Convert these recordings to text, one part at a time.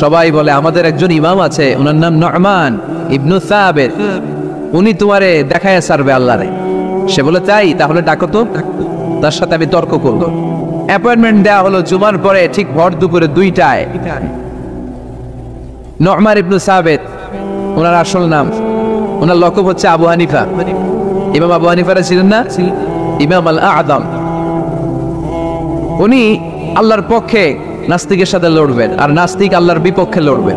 সবাই বলে আমাদের একজন ইমাম আছে, ওনার নাম নু'মান ইবনু সাবিত, উনি তোমারে দেখায় সারবে আল্লাহরে। সে বলে তাই, তাহলে ডাকো তো, তার সাথে আমি তর্ক করব। অ্যাপয়েন্টমেন্ট দেওয়া হলো জুমার পরে ঠিক ভর দুপুরে 2টায়। নু'মান ইবনু সাবিত ওনার আসল নাম, ওনার লকব হচ্ছে আবু হানিফা। ইমাম আবু হানিফারা ছিলেন না ইমাম আল আযম। উনি আল্লাহর পক্ষে নাস্তিকের সাথে লড়বেন, আর নাস্তিক আল্লাহর বিপক্ষে লড়বেন।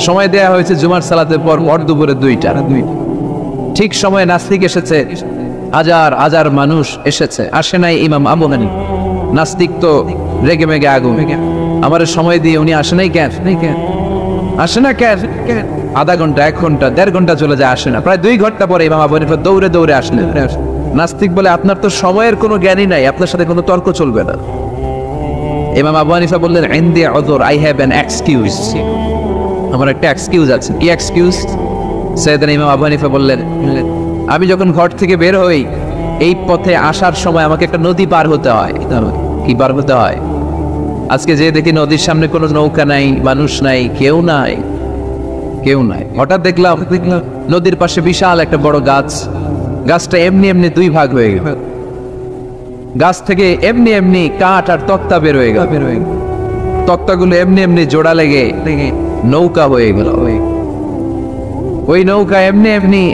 সময় দেয়া হয়েছে জুমার সালাতের পর ভর দুপুরে 2টা। ঠিক সময়ে নাস্তিক এসেছে, হাজার হাজার মানুষ এসেছে, আসে নাই ইমাম আবু হানিফা। নাস্তিক তো রেগে মেগে আগুন, আমার সময় দিয়ে উনি আসে নাই কেন, আসে না কেন? আধা ঘন্টা, 1 ঘন্টা, 1.5 ঘন্টা চলে যায়, আসে না। প্রায় 2 ঘন্টা পরে ইমাম আবু হানিফা দৌড়ে দৌড়ে আসলেন। নাস্তিক বলে আপনার তো সময়ের কোনো জ্ঞানই নাই, আপনার সাথে কোনো তর্ক চলবে না। ইমাম আবু হানিফা বললেন ইনদি উযর, আই হ্যাভ অ্যান এক্সকিউজ, আমার একটা এক্সকিউজ আছে। কি এক্সকিউজ? সাইয়েদনা ইমাম আবু হানিফা বললেন আমি যখন ঘর থেকে বের হই, এই পথে আসার সময় আমাকে একটা নদী পার হতে হয়। কি পার হতে হয়? আজকে যে দেখি নদীর সামনে কোনো নৌকা নাই, মানুষ নাই, কেউ নাই, কেউ নাই। হঠাৎ দেখলাম নদীর পাশে বিশাল একটা বড় গাছ, গাছটা এমনি এমনি 2 ভাগ হয়ে গেল। গাছ থেকে এমনি এমনি কাঠ আর তক্তা বের হয়ে গেল, তক্তাগুলো এমনি এমনি জোড়া লেগে নৌকা হয়ে গেল। ওই নৌকা এমনি এমনি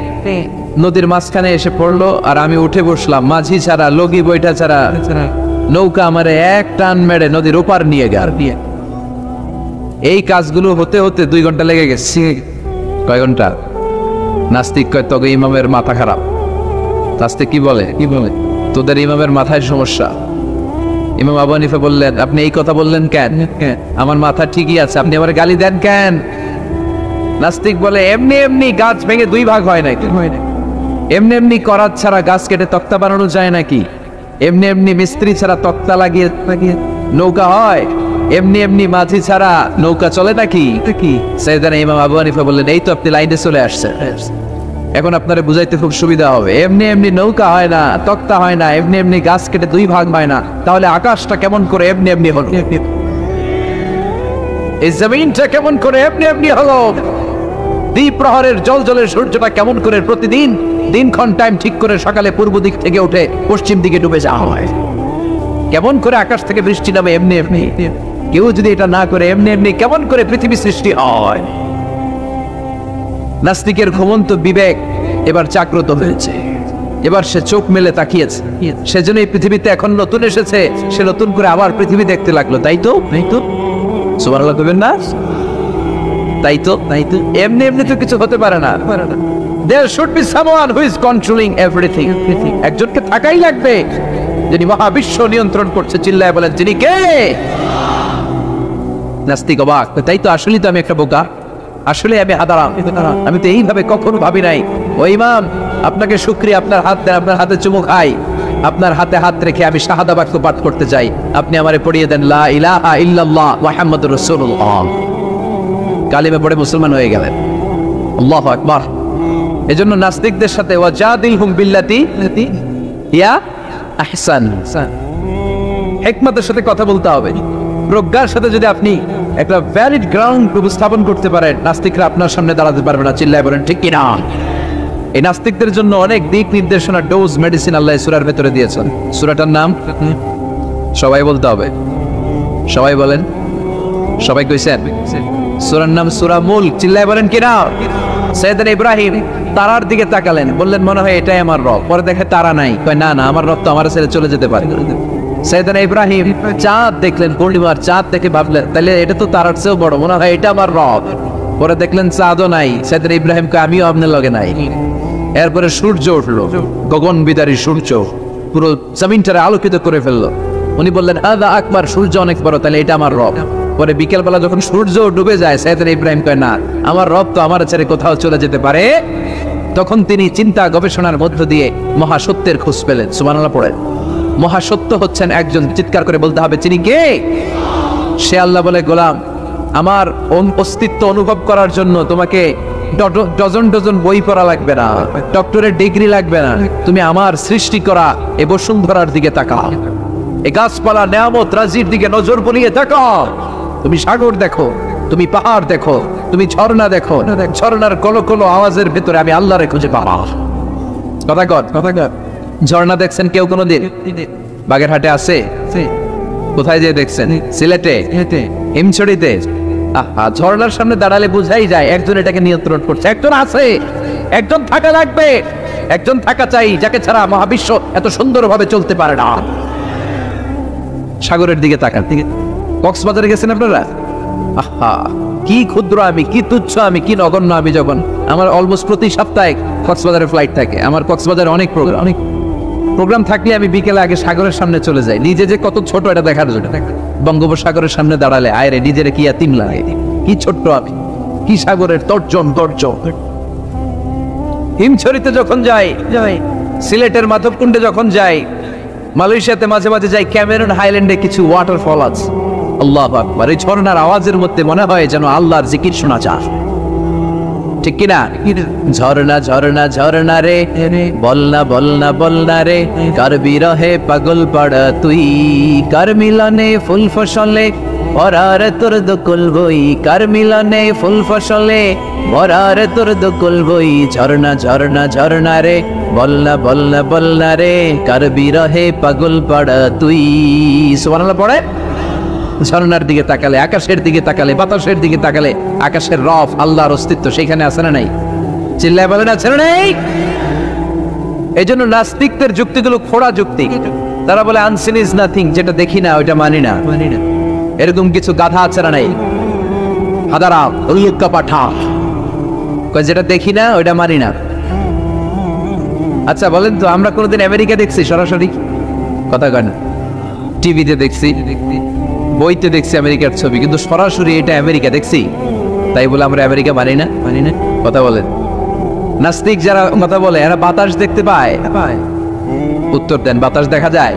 নদীর মাঝখানে এসে পড়লো, আর আমি উঠে বসলাম। মাঝি ছাড়া, লগি বইটা ছাড়া নৌকা আমারে এক টান মেরে নদীর ওপার নিয়ে গেল। এই কাজগুলো হতে হতে 2 ঘন্টা লেগে গেছে। কয় ঘন্টা? নাস্তিক কয় তবে ইমামের মাথা খারাপ। নাস্তিক কি বলে, তোদের ইমামের মাথায় সমস্যা। ইমাম আবু হানিফা বললেন আপনি এই কথা বললেন কেন? আমার মাথা ঠিকই আছে, আপনি আমার গালি দেন কেন? নাস্তিক বলে এমনি এমনি গাছ ভেঙে 2 ভাগ হয় নাকি? এমনি এমনি করাত ছাড়া গাছ কেটে তক্তা বানানো যায় নাকি? এমনি এমনি মিস্ত্রি ছাড়া তক্তা লাগিয়ে নৌকা হয়? এমনি এমনি মাঝি ছাড়া নৌকা চলে নাকি? সাইয়েদনা ইমাম আবু হানিফা বললেন এই তো আপনি লাইনে চলে আসছেন, এখন আপনারে বুঝাইতে খুব সুবিধা হবে। এমনি এমনি নৌকা হয় না, তক্তা হয় না, এমনি এমনি গাছ কেটে 2 ভাগ হয় না, তাহলে আকাশটা কেমন করে এমনি এমনি হলো? এই জমিনটা কেমন করে এমনি এমনি হলো? দ্বিপ্রহরের জলজলের সূর্যটা কেমন করে প্রতিদিন দিনক্ষণ টাইম ঠিক করে সকালে পূর্ব দিক থেকে উঠে পশ্চিম দিকে ডুবে যাওয়া হয়? কেমন করে আকাশ থেকে বৃষ্টি নামে এমনি এমনি? কেউ যদি এটা না করে এমনি এমনি কেমন করে পৃথিবী সৃষ্টি হয়? নাস্তিকের ঘুমন্ত বিবেক এবার জাগ্রত হয়েছে, এবার সে চোখ মেলে তাকিয়েছে। সেজন্য এই পৃথিবীতে এখন নতুন এসেছে, সে নতুন করে আবার পৃথিবী দেখতে লাগলো। তাই তো সুবহানাল্লাহ কইবেন না? তাই তো এমনি এমনি তো কিছু হতে পারে না। There should be someone who is controlling everything. একজনকে থাকাই লাগবে যিনি মহাবিশ্ব নিয়ন্ত্রণ করছে। চিল্লায় বলেন যিনি কে? নাস্তিক অবাক, তাই তো, আসলেই তো আমি একটা বোকা, আসলে আমি হাদারাম, আমি তো এইভাবে কখনো ভাবি নাই। ও ইমাম আপনাকে শুকরিয়া, আপনার হাত দেন, আপনার হাতে চুমু খাই, আপনার হাতে হাত রেখে আমি শাহাদা বাক্য পাঠ করতে চাই, আপনি আমারে পড়িয়ে দেন লা ইলাহা ইল্লাল্লাহ মুহাম্মাদুর রাসূলুল্লাহ। কালিমা পড়ে মুসলমান হয়ে গেলেন। আল্লাহু আকবার। এজন্য নাস্তিকদের সাথে ওয়াজাদিলহুম বিল্লাতি ইয়া আহসান, হিকমতের সাথে কথা বলতে হবে। প্রজ্ঞার সাথে যদি আপনি একটা ভ্যালিড গ্রাউন্ড উপস্থাপন করতে পারেন, নাস্তিকরা আপনার সামনে দাঁড়াতে পারবে না। চিল্লায় বলেন ঠিক কিনা? এই নাস্তিকদের জন্য অনেক দিক নির্দেশনা, ডোজ, মেডিসিন আল্লাহ সূরার ভেতরে দিয়েছেন। সূরাটার নাম সবাই বলতে হবে, সবাই বলেন, সবাই কইছেন? সূরার নাম সূরা মুলক। চিল্লায় বলেন কিনা? সাইয়েদনা ইব্রাহিম তারার দিকে তাকালেন, বললেন মনে হয় এটাই আমার রব। পরে দেখে তারা নাই, কয় না না, আমার রব তো আমার ছেড়ে চলে যেতে পারে। সাইয়েদনা ইব্রাহিম চাঁদ দেখলেন, পূর্ণিমার চাঁদ দেখে ভাবলেন তাহলে এটা তো তারার চেয়েও বড়, মনে হয় এটা আমার রব। পরে দেখলেন চাঁদও নাই, সাইয়েদনা ইব্রাহিম কয় আমিও আপনার লগে নাই। এরপরে সূর্য উঠলো, গগন বিদারী সূর্য পুরো জমিনটারে আলোকিত করে ফেললো। উনি বললেন হাদা আকবার, সূর্য অনেক বড়, তাহলে এটা আমার রব। পরে বিকেলবেলা যখন সূর্য ডুবে যায়, সাইয়েদনা ইব্রাহিম কয় না, আমার রব তো আমার ছেড়ে কোথাও চলে যেতে পারে। তখন তিনি চিন্তা গবেষণার মধ্য দিয়ে মহাসত্যের খোঁজ পেলেন। সুবহানাল্লাহ পড়েন। মহাসত্য হচ্ছেন একজন, চিৎকার করে বলতে হবে তিনি কে? সে আল্লাহ বলে গোলাম, আমার অস্তিত্ব অনুভব করার জন্য তোমাকে ডজন ডজন বই পড়া লাগবে না, ডক্টরের ডিগ্রি লাগবে না, তুমি আমার সৃষ্টি করা এ বসুন্ধরার দিকে তাকাও, এ গাছপালা, নেয়ামত, রাজির দিকে নজর বুলিয়ে তাকাও, তুমি সাগর দেখো, তুমি পাহাড় দেখো, তুমি ঝর্ণা দেখো, ঝর্ণার কলো কলো আওয়াজের ভেতরে আমি আল্লাহরে খুঁজে পাবা। কথা কর। ঝর্ণা দেখছেন কেউ কোনোদিন? বাগেরহাটে আছে? কোথায় যে দেখছেন? সিলেটে, হিমছড়িতে। আহা, ঝর্ণার সামনে দাঁড়ালে বুঝাই যায় একজন এটাকে নিয়ন্ত্রণ করছে। একজন আছে, একজন থাকা লাগবে, একজন থাকা চাই যাকে ছাড়া মহাবিশ্ব এত সুন্দরভাবে চলতে পারে না। সাগরের দিকে তাকান। কক্সবাজারে গেছেন আপনারা? আহা, কি ক্ষুদ্র আমি, কি তুচ্ছ আমি, কি নগণ্য আমি। যখন আমার অলমোস্ট প্রতি সপ্তাহে কক্সবাজারে ফ্লাইট থাকে, আমার কক্সবাজারে অনেক প্রোগ্রাম থাকলে আমি বিকেলে আগে সাগরের সামনে চলে যাই, নিজে যে কত ছোট এটা দেখার জন্য। বঙ্গোপসাগরের সামনে দাঁড়ালে আয়রে নিজের কি এতিম লাগে, কি ছোট্ট আমি, কি সাগরের তর্জন। হিমছড়িতে যখন যাই, সিলেটের মাধবকুণ্ডে যখন যাই, মালয়েশিয়াতে মাঝে মাঝে যাই, ক্যামেরন হাইল্যান্ডে কিছু ওয়াটারফল আছে। আল্লাহু আকবার, এই ঝর্ণার আওয়াজের মধ্যে মনে হয় যেন আল্লাহর জিকির শোনা যায়, ঠিক কিনা? ঝর্ণা ঝর্ণা ঝর্ণা রে, বলনা রে, কার বিরহে পাগল পাড়া তুই, কার মিলনে ফুল ফসলে ভরার তোর দকুল বই, কার মিলনে ফুল ফসলে ভরার তোর দকুল বই। ঝর্ণা ঝর্ণা ঝর্ণা রে, বলনা রে, কার বিরহে পাগল পাড়া তুই। সুবহানাল্লাহ পড়ে। ঝর্ণার দিকে তাকালে, আকাশের দিকে তাকালে, বাতাসের দিকে তাকালে আকাশের রফ, আল্লাহর অস্তিত্ব সেখানে আছে না নাই? চিল্লায় বলেন আছে না নাই? এই জন্য নাস্তিকদের যুক্তিগুলো খোড়া যুক্তি। তারা বলে আনসিন ইজ নাথিং, যেটা দেখি না ওইটা মানি না। এরকম কিছু গাধা আছে না নাই? হাদারা উল্লুক্কা পাঠা, যেটা দেখি না ওইটা মানি না। আচ্ছা বলেন তো, আমরা কোনোদিন আমেরিকা দেখছি সরাসরি? কথা কয় না। টিভিতে দেখছি, বইতে দেখছি আমেরিকার ছবি, কিন্তু সরাসরি এটা আমেরিকা দেখছি? তাই বলে আমরা আমেরিকা মানি না? কথা বলেন। নাস্তিক যারা কথা বলে এরা বাতাস দেখতে পায়? উত্তর দেন, বাতাস দেখা যায়?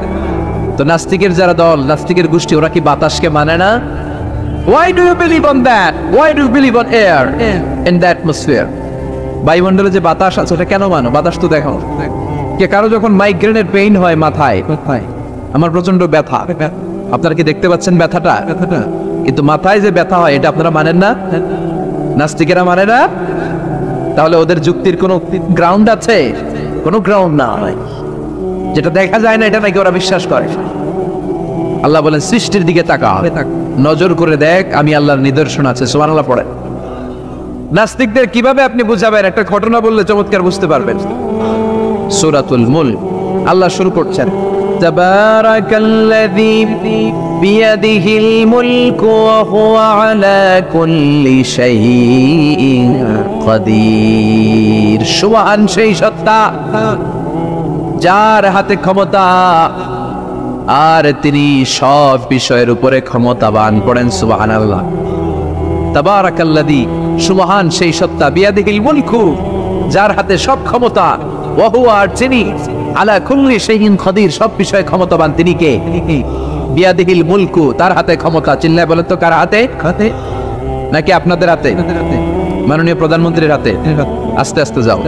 তো নাস্তিকের যারা দল, নাস্তিকের গোষ্ঠী, ওরা কি বাতাসকে মানে না? Why do you believe on that? Why do you believe on air and the atmosphere? বায়ুমণ্ডলে যে বাতাস আছে ওটা কেন মানো? বাতাস তো দেখো। কে কারো যখন মাইগ্রেনের পেইন হয় মাথায়, আমার প্রচন্ড ব্যথা, আপনারা কি দেখতে পাচ্ছেন ব্যথাটা? কিন্তু মাথায় যে ব্যথা হয় এটা আপনারা মানেন না? নাস্তিকেরা মানে না? তাহলে ওদের যুক্তির কোনো গ্রাউন্ড আছে? কোনো গ্রাউন্ড না। যেটা দেখা যায় না এটা নাকি ওরা বিশ্বাস করে। আল্লাহ বলেন সৃষ্টির দিকে তাকা, নজর করে দেখ, আমি আল্লাহর নিদর্শন আছে। সুবহানাল্লাহ পড়ে। নাস্তিকদের কিভাবে আপনি বুঝাবেন? একটা ঘটনা বললে চমৎকার বুঝতে পারবেন। সূরাতুল মুলক আল্লাহ শুরু করছেন, তাবারাকাল্লাযী বিয়াদিহিল মুলকু ওয়া হুয়া আলা কুল্লি শাইইন কাদির। সুবহান সেই সত্তা যার হাতে ক্ষমতা, আর তিনি সব বিষয়ের উপরে ক্ষমতাবান। পড়েন সুবহানাল্লাহ। তাবারাকাল্লাযী, সুবহান সেই সত্তা, বিয়াদিহিল মুলকু, যার হাতে সব ক্ষমতা, ওয়া হুয়া, আর তিনি, আলা কুল্লি শাইইন কাদির, সব বিষয়ে ক্ষমতাবান। তিনি কে? বিয়াদিহিল মুলকু, তার হাতে ক্ষমতা। চিল্লায় বলেন তো কার হাতে? নাকি আপনাদের হাতে? মাননীয় প্রধানমন্ত্রীর হাতে? আস্তে আস্তে যাও,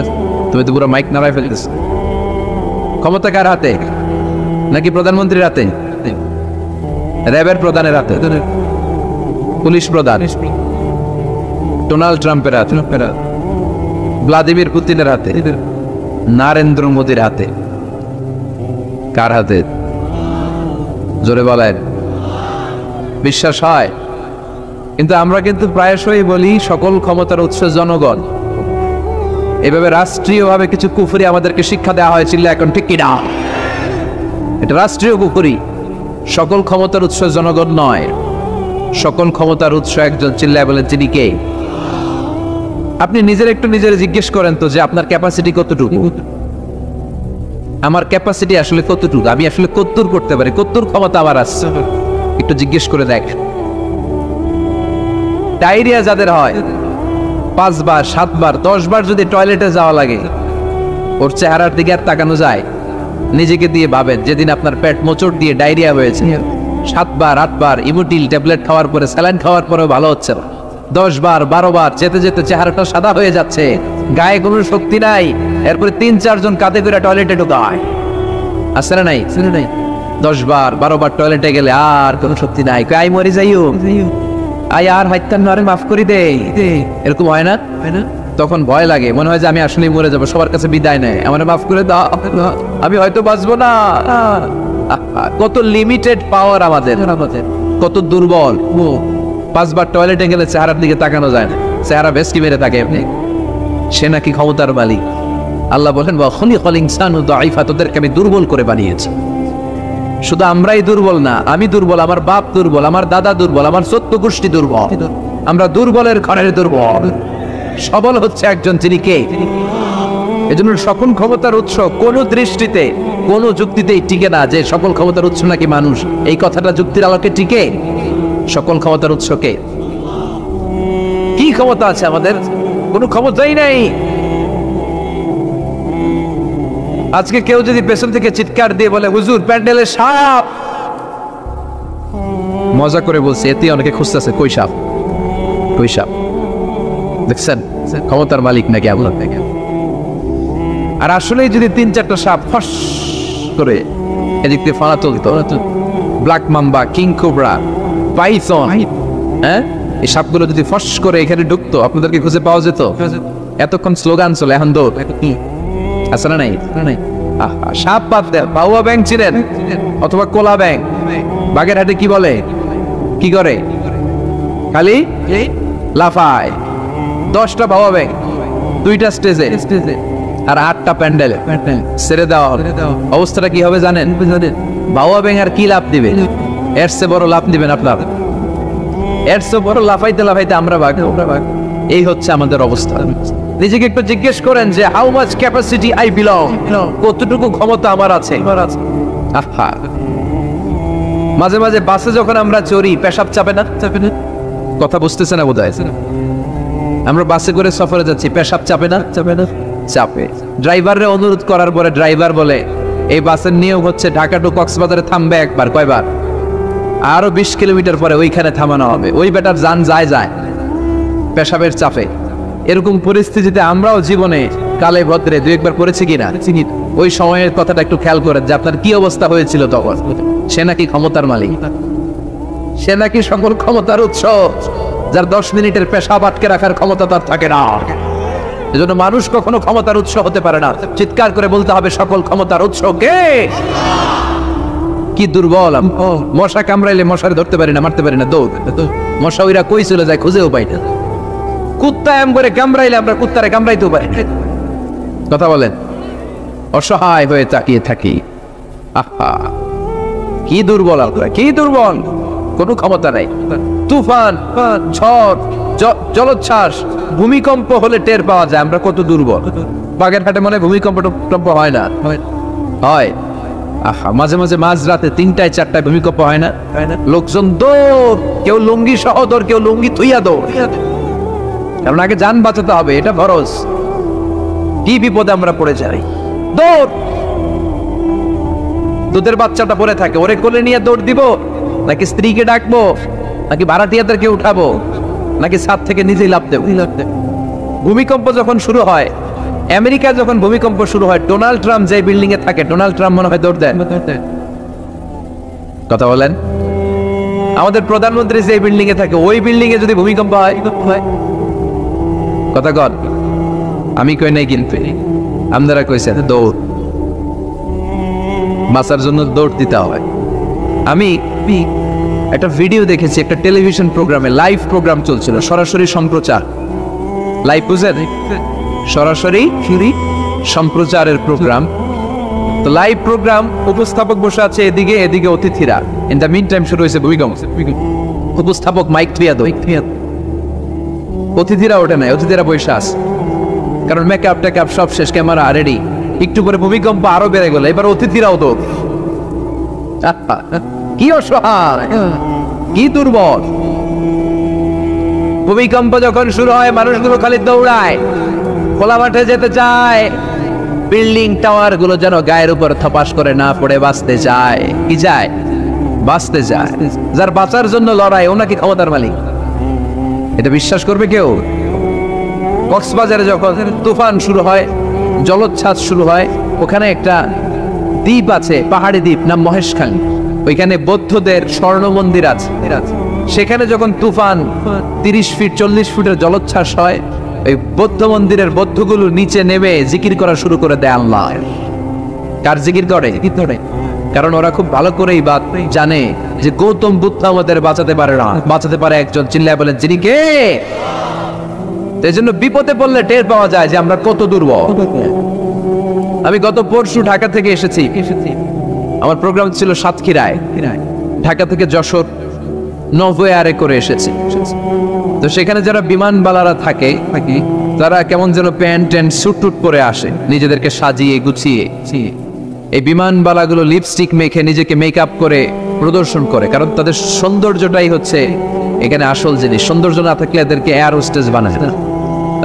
তুমি তো পুরো মাইক নাড়ায় ফেলতেছ। ক্ষমতা কার হাতে? নাকি প্রধানমন্ত্রীর হাতে? র্যাবের প্রধানের হাতে? পুলিশ প্রধান? ডোনাল্ড ট্রাম্পের হাতে? ভ্লাদিমির পুতিনের হাতে? নরেন্দ্র মোদির হাতে? কার হাতে? জোরে বলেন। বিশ্বাস হয়? কিন্তু আমরা কিন্তু প্রায়শই বলি সকল ক্ষমতার উৎস জনগণ। এভাবে রাষ্ট্রীয়ভাবে কিছু কুফরি আমাদেরকে শিক্ষা দেওয়া হয়েছিল, এখন ঠিক কিনা? এটা রাষ্ট্রীয় কুফরি। সকল ক্ষমতার উৎস জনগণ নয়, সকল ক্ষমতার উৎস একজন। চিল্লায় বলেন তিনি কে? আপনি নিজের একটু নিজের জিজ্ঞেস করেন তো যে আপনার ক্যাপাসিটি কতটুকু? আমার ক্যাপাসিটি আসলে কতটুকু? আমি আসলে কতদূর করতে পারি? কতদূর ক্ষমতা আমার আছে? একটু জিজ্ঞেস করে দেখ। ডায়রিয়া যাদের হয় 5 বার 7 বার 10 বার যদি টয়লেটে যাওয়া লাগে, ওর চেহারার দিকে আর তাকানো যায়? নিজেকে দিয়ে ভাবেন, যেদিন আপনার পেট মোচড় দিয়ে ডায়রিয়া হয়েছে, 7 বার 8 বার ইমোটিল ট্যাবলেট খাওয়ার পরে, স্যালাইন খাওয়ার পরেও ভালো হচ্ছে না, 10 বার 12 বার যেতে যেতে চেহারাটা সাদা হয়ে যাচ্ছে, গায়ে কোনো শক্তি নাই, এরপরে 3-4 জন কাঁধে করে টয়লেটে ঢোকায়, আছে না নাই? 10 বার 12 বার টয়লেটে গেলে আর কোনো শক্তি নাই, আই মরে যাইও, আয় আর হাইতান আরে মাফ করে দে, এরকম হয় না? তখন ভয় লাগে, মনে হয় যে আমি আসলে মরে যাবো, সবার কাছে বিদায় নেয়, আমার মাফ করে দাও, আমি হয়তো বাঁচবো না। কত লিমিটেড পাওয়ার আমাদের, কত দুর্বল। 5 বার টয়লেটে গেলে চেহারার দিকে তাকানো যায় না, চেহারা ভেস্কি মেরে থাকে আপনি। সে নাকি ক্ষমতার মালিক। আল্লাহ বলেন ওয়া খালিকাল ইনসানু দাঈফা, তোদেরকে আমি দুর্বল করে বানিয়েছি। শুধু আমরাই দুর্বল না, আমি দুর্বল, আমার বাপ দুর্বল, আমার দাদা দুর্বল, আমার 14 গোষ্ঠী দুর্বল। আমরা দুর্বলের ঘরের দুর্বল। সবল হচ্ছে একজন, যিনি কে? এজন্য সকল ক্ষমতার উৎস কোন দৃষ্টিতে, কোন যুক্তিতেই টিকে না যে সকল ক্ষমতার উৎস নাকি মানুষ। এই কথাটা যুক্তির আলোকে টিকে? সকল ক্ষমতার উৎস কে? কি ক্ষমতা আছে আমাদের? কোনো ক্ষমতাই নাই। আজকে কেউ যদি পেছন থেকে চিৎকার দিয়ে বলে হুজুর প্যান্ডেলে সাপ, মজা করে বলছে, এতে অনেকে খুঁজতেছে কই সাপ, কই সাপ। দেখছেন ক্ষমতার মালিক নাকি আল্লাহ নাকি? আর আসলেই যদি 3-4টা সাপ ফস করে এদিক দিয়ে ফানা তুলতো, black mamba, king cobra, python, হ্যাঁ, এই সাপগুলো যদি ফস করে এখানে ঢুকতো, আপনাদেরকে খুঁজে পাওয়া যেত? এতক্ষণ স্লোগান চলে, এখন দৌড় আছে না নাই? সাপ বাদ দেন, বাউয়া ব্যাং চিনেন অথবা কোলা ব্যাং? বাগেরহাটে কি বলে, কি করে? খালি লাফায়। 10টা বাউয়া ব্যাং, 2টা স্টেজে আর 8টা প্যান্ডেলে ছেড়ে দেওয়া। অবস্থাটা কি হবে জানেন? বাউয়া ব্যাং আর কি লাভ দিবে? এর চেয়ে বড় লাভ দিবেন আপনার, এর চেয়ে বড় লাফাইতে লাফাইতে আমরা ভাগ। এই হচ্ছে আমাদের অবস্থা। নিজেকে একটু জিজ্ঞেস করেন যে how much capacity I belong, কতটুকু ক্ষমতা আমার আছে। মাঝে মাঝে বাসে যখন আমরা চড়ি, পেশাব চাপে না? কথা বুঝতেছে না বোধহয়। আমরা বাসে করে সফরে যাচ্ছি, পেশাব চাপে না? চাপে। ড্রাইভাররে অনুরোধ করার পরে ড্রাইভার বলে এই বাসের নিয়ম হচ্ছে ঢাকা টু কক্সবাজারে থামবে একবার। কয়বার? আরো 20 কিলোমিটার পরে ওইখানে থামানো হবে। ওই বেটার যান যায় পেশাবের চাপে। এরকম পরিস্থিতিতে আমরাও জীবনে কালে ভদ্রে 2-1 পড়েছি কিনা? ওই সময়ের কথাটা একটু খেয়াল করেন যে আপনার কি অবস্থা হয়েছিল তখন। সে নাকি ক্ষমতার মালিক, সে নাকি সকল ক্ষমতার উৎস, যার 10 মিনিটের পেশাব আটকে রাখার ক্ষমতা তার থাকে না। এজন্য মানুষ কখনো ক্ষমতার উৎস হতে পারে না। চিৎকার করে বলতে হবে সকল ক্ষমতার উৎস কে? কি দুর্বল। মশা কামড়াইলে মশারে ধরতে পারি না, মারতে পারি না, দৌড়। মশা ওইরা কই চলে যায় খুঁজেও পাই না। কুত্তা এম করে কামড়াইলে আমরা কুত্তারে কামড়াইতেও পারি না। কথা বলেন, অসহায় হয়ে তাকিয়ে থাকি। আহা, কি দুর্বল আমরা, কি দুর্বল। কোনো ক্ষমতা নাই। তুফান, ঝড়, জলোচ্ছ্বাস, ভূমিকম্প হলে টের পাওয়া যায় আমরা কত দুর্বল। বাগেরহাটে মনে ভূমিকম্প হয় না? হয়। আহা, মাঝে মাঝে মাঝরাতে 3টায় 4টায় ভূমিকম্প হয় না? লোকজন দৌড়, কেউ লুঙ্গি সহ দৌড়, কেউ লুঙ্গি থুইয়া দৌড়। কারণ আগে জান বাঁচাতে হবে, এটা ফরজ। কি বিপদে আমরা পড়ে যাই, দৌড়। দুধের বাচ্চাটা পড়ে থাকে, ওরে কোলে নিয়ে দৌড় দিব, নাকি স্ত্রীকে ডাকবো, নাকি ভাড়াটিয়াদেরকে উঠাবো, নাকি ছাদ থেকে নিজেই লাফ দেব? ভূমিকম্প যখন শুরু হয়, আমেরিকা যখন ভূমিকম্প শুরু হয়, ডোনাল্ড ট্রাম্প যে বিল্ডিং এ থাকে, ডোনাল্ড ট্রাম্প মনে হয় দৌড় দেয়। কথা বলেন, আমাদের প্রধানমন্ত্রী যে বিল্ডিং এ থাকে, ওই বিল্ডিং এ যদি ভূমিকম্প হয়, কথা কন, আমি কই নাই কিন্তু আপনারা কইছেন দৌড়। বাঁচার জন্য দৌড় দিতে হয়। আমি একটা ভিডিও দেখেছি, একটা টেলিভিশন প্রোগ্রামে, লাইভ প্রোগ্রাম চলছিল, সরাসরি সম্প্রচার। লাইভ বুঝেন? সরাসরি সম্প্রচারের প্রোগ্রাম। তো লাইভ প্রোগ্রাম, উপস্থাপক বসে আছে এদিকে, এদিকে অতিথিরা। ইন দ্য মিন টাইম শুরু হয়েছে ভূমিকম্প। উপস্থাপক মাইক থুইয়া দো, অতিথিরা ওঠে নাই, অতিথিরা বসে আছে, কারণ মেকআপ টেকআপ সব শেষ, ক্যামেরা রেডি। একটু পরে ভূমিকম্প আরো বেড়ে গেল, এবার অতিথিরাও তো। কি অসহায়, কি দুর্বল। ভূমিকম্প যখন শুরু হয়, মানুষগুলো খালি দৌড়ায়, খোলা মাঠে যেতে চায়। বিল্ডিং টাওয়ার গুলো যেন গায়ের উপর থপাস করে না পড়ে বাঁচতে চায়। কি যায়? বাঁচতে চায়। যার বাঁচার জন্য লড়াই, ও নাকি ক্ষমতার মালিক। এটা বিশ্বাস করবে কেউ? কক্সবাজারে যখন তুফান শুরু হয়, জলোচ্ছ্বাস শুরু হয়, ওখানে একটা দ্বীপ আছে, পাহাড়ি দ্বীপ, নাম মহেশখালী। ওইখানে বৌদ্ধদের স্বর্ণ মন্দির আছে। সেখানে যখন তুফান 30 ফিট 40 ফুটের জলোচ্ছ্বাস হয়, ওই বৌদ্ধ মন্দিরের বৌদ্ধগুলো নিচে নেমে জিকির করা শুরু করে দেয় আল্লাহ। কার জিকির করে? কারণ ওরা খুব ভালো করেই জানে যে গৌতম বুদ্ধ আমাদের বাঁচাতে পারে না, বাঁচাতে পারে একজন। চিল্লায় বলেন যিনি কে? এই জন্য বিপদে পড়লে টের পাওয়া যায় যে আমরা কত দুর্বল। আমি গত পরশু ঢাকা থেকে এসেছি। আমার প্রোগ্রাম ছিল সাতক্ষীরায়। ঢাকা থেকে যশোর নভোয়ারে করে এসেছি। তো সেখানে যারা বিমানবালারা থাকে তারা কেমন যেন প্যান্ট ট্যান্ট স্যুট টুট পরে আসে, নিজেদেরকে সাজিয়ে গুছিয়ে। এই বিমানবালাগুলো লিপস্টিক মেখে নিজেকে মেকআপ করে প্রদর্শন করে, কারণ তাদের সৌন্দর্যটাই হচ্ছে এখানে আসল জিনিস। সৌন্দর্য না থাকলে এদেরকে এয়ার হোস্টেস বানায় না।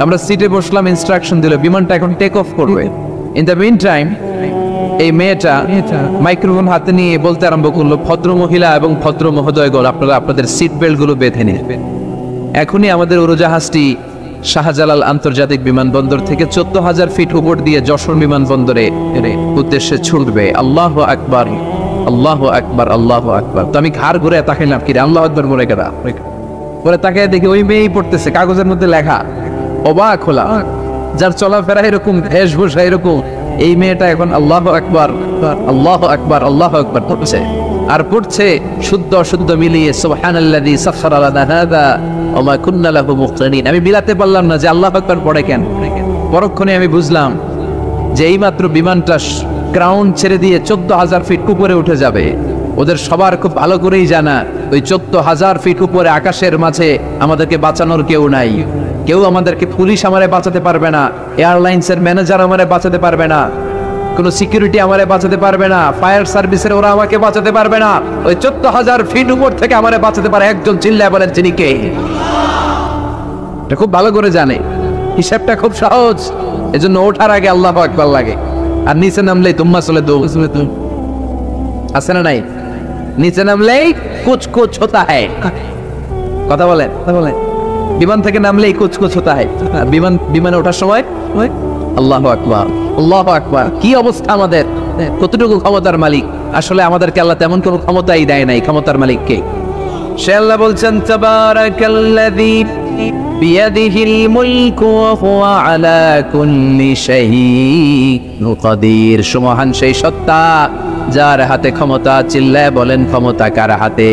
আমরা সিটে বসলাম, ইনস্ট্রাকশন দিল বিমানটা এখন টেক অফ করবে। ইন দ্য মিন টাইম এই মেয়েটা মাইক্রোফোন হাতে নিয়ে বলতে আরম্ভ করলো, ভদ্র মহিলা এবং ভদ্র মহোদয়গণ, আপনারা আপনাদের সিট বেল্ট গুলো বেঁধে নেবেন। এখনই আমাদের উড়োজাহাজটি শাহজালাল আন্তর্জাতিক বিমানবন্দর থেকে 14,000 ফিট উপর দিয়ে যশোর বিমানবন্দরে উদ্দেশ্যে ছুটবে। আল্লাহ আকবার, আল্লাহ আকবার, আল্লাহ আকবার। তো আমি ঘাড় ঘুরে তাকাইলাম, কি রে আল্লাহ আকবার বলে কেনা? পরে তাকায় দেখি ওই মেয়েই পড়তেছে, কাগজের মধ্যে লেখা, অবাক হলাম। যার চলাফেরা এরকম, বেশভূষা এরকম, এই মেয়েটা এখন আল্লাহ আকবার, আল্লাহ আকবার, আল্লাহ আকবার পড়ছে। আর পড়ছে শুদ্ধ অশুদ্ধ মিলিয়ে, সুবহানাল্লাযী সাখখারা লানা হাযা ওয়া মা কুন্না লাহু মুকরিনিন। আমি মিলাতে পারলাম না যে আল্লাহু আকবার পড়ে কেন। পরক্ষণে আমি বুঝলাম যে এইমাত্র বিমানটা গ্রাউন্ড ছেড়ে দিয়ে 14,000 ফিট উপরে উঠে যাবে। ওদের সবার খুব ভালো করেই জানা, ওই 14,000 ফিট উপরে আকাশের মাঝে আমাদেরকে বাঁচানোর কেউ নাই। কেউ আমাদেরকে, পুলিশ আমারে বাঁচাতে পারবে না, এয়ারলাইন্সের ম্যানেজার আমারে বাঁচাতে পারবে না, কোনো সিকিউরিটি আমারে বাঁচাতে পারবে না, ফায়ার সার্ভিসের ওরা আমাকে বাঁচাতে পারবে না। ওই 14,000 ফিট উপর থেকে আমারে বাঁচাতে পারে একজন। চিল্লায় বলেন তিনি কে? এটা খুব ভালো করে জানে, হিসাবটা খুব সহজ। এজন্য ওঠার আগে আল্লাহু আকবার লাগে, আর নিচে নামলেই তুম্মা চলে দো। আছে না নাই? নিচে নামলেই কুছ কুছ হোতা হ্যায়। কথা বলেন, বিমান থেকে নামলেই কুছ কুছ হোতা হ্যায়। বিমানে ওঠার সময় আল্লাহু আকবার, আল্লাহু আকবার। কি অবস্থা আমাদের, কতটুকু ক্ষমতার মালিক। আসলে আমাদেরকে আল্লাহ তেমন কোনো ক্ষমতাই দেয় নাই। ক্ষমতার মালিক কে? সে আল্লাহ বলছেন, তাবারাকাল্লাযী বিয়াদিহিল মুলকু ওয়া হুয়া আলা কুল্লি শাইইন কাদির। সুমহান সেই সত্তা যার হাতে ক্ষমতা। চিল্লায় বলেন ক্ষমতা কার হাতে?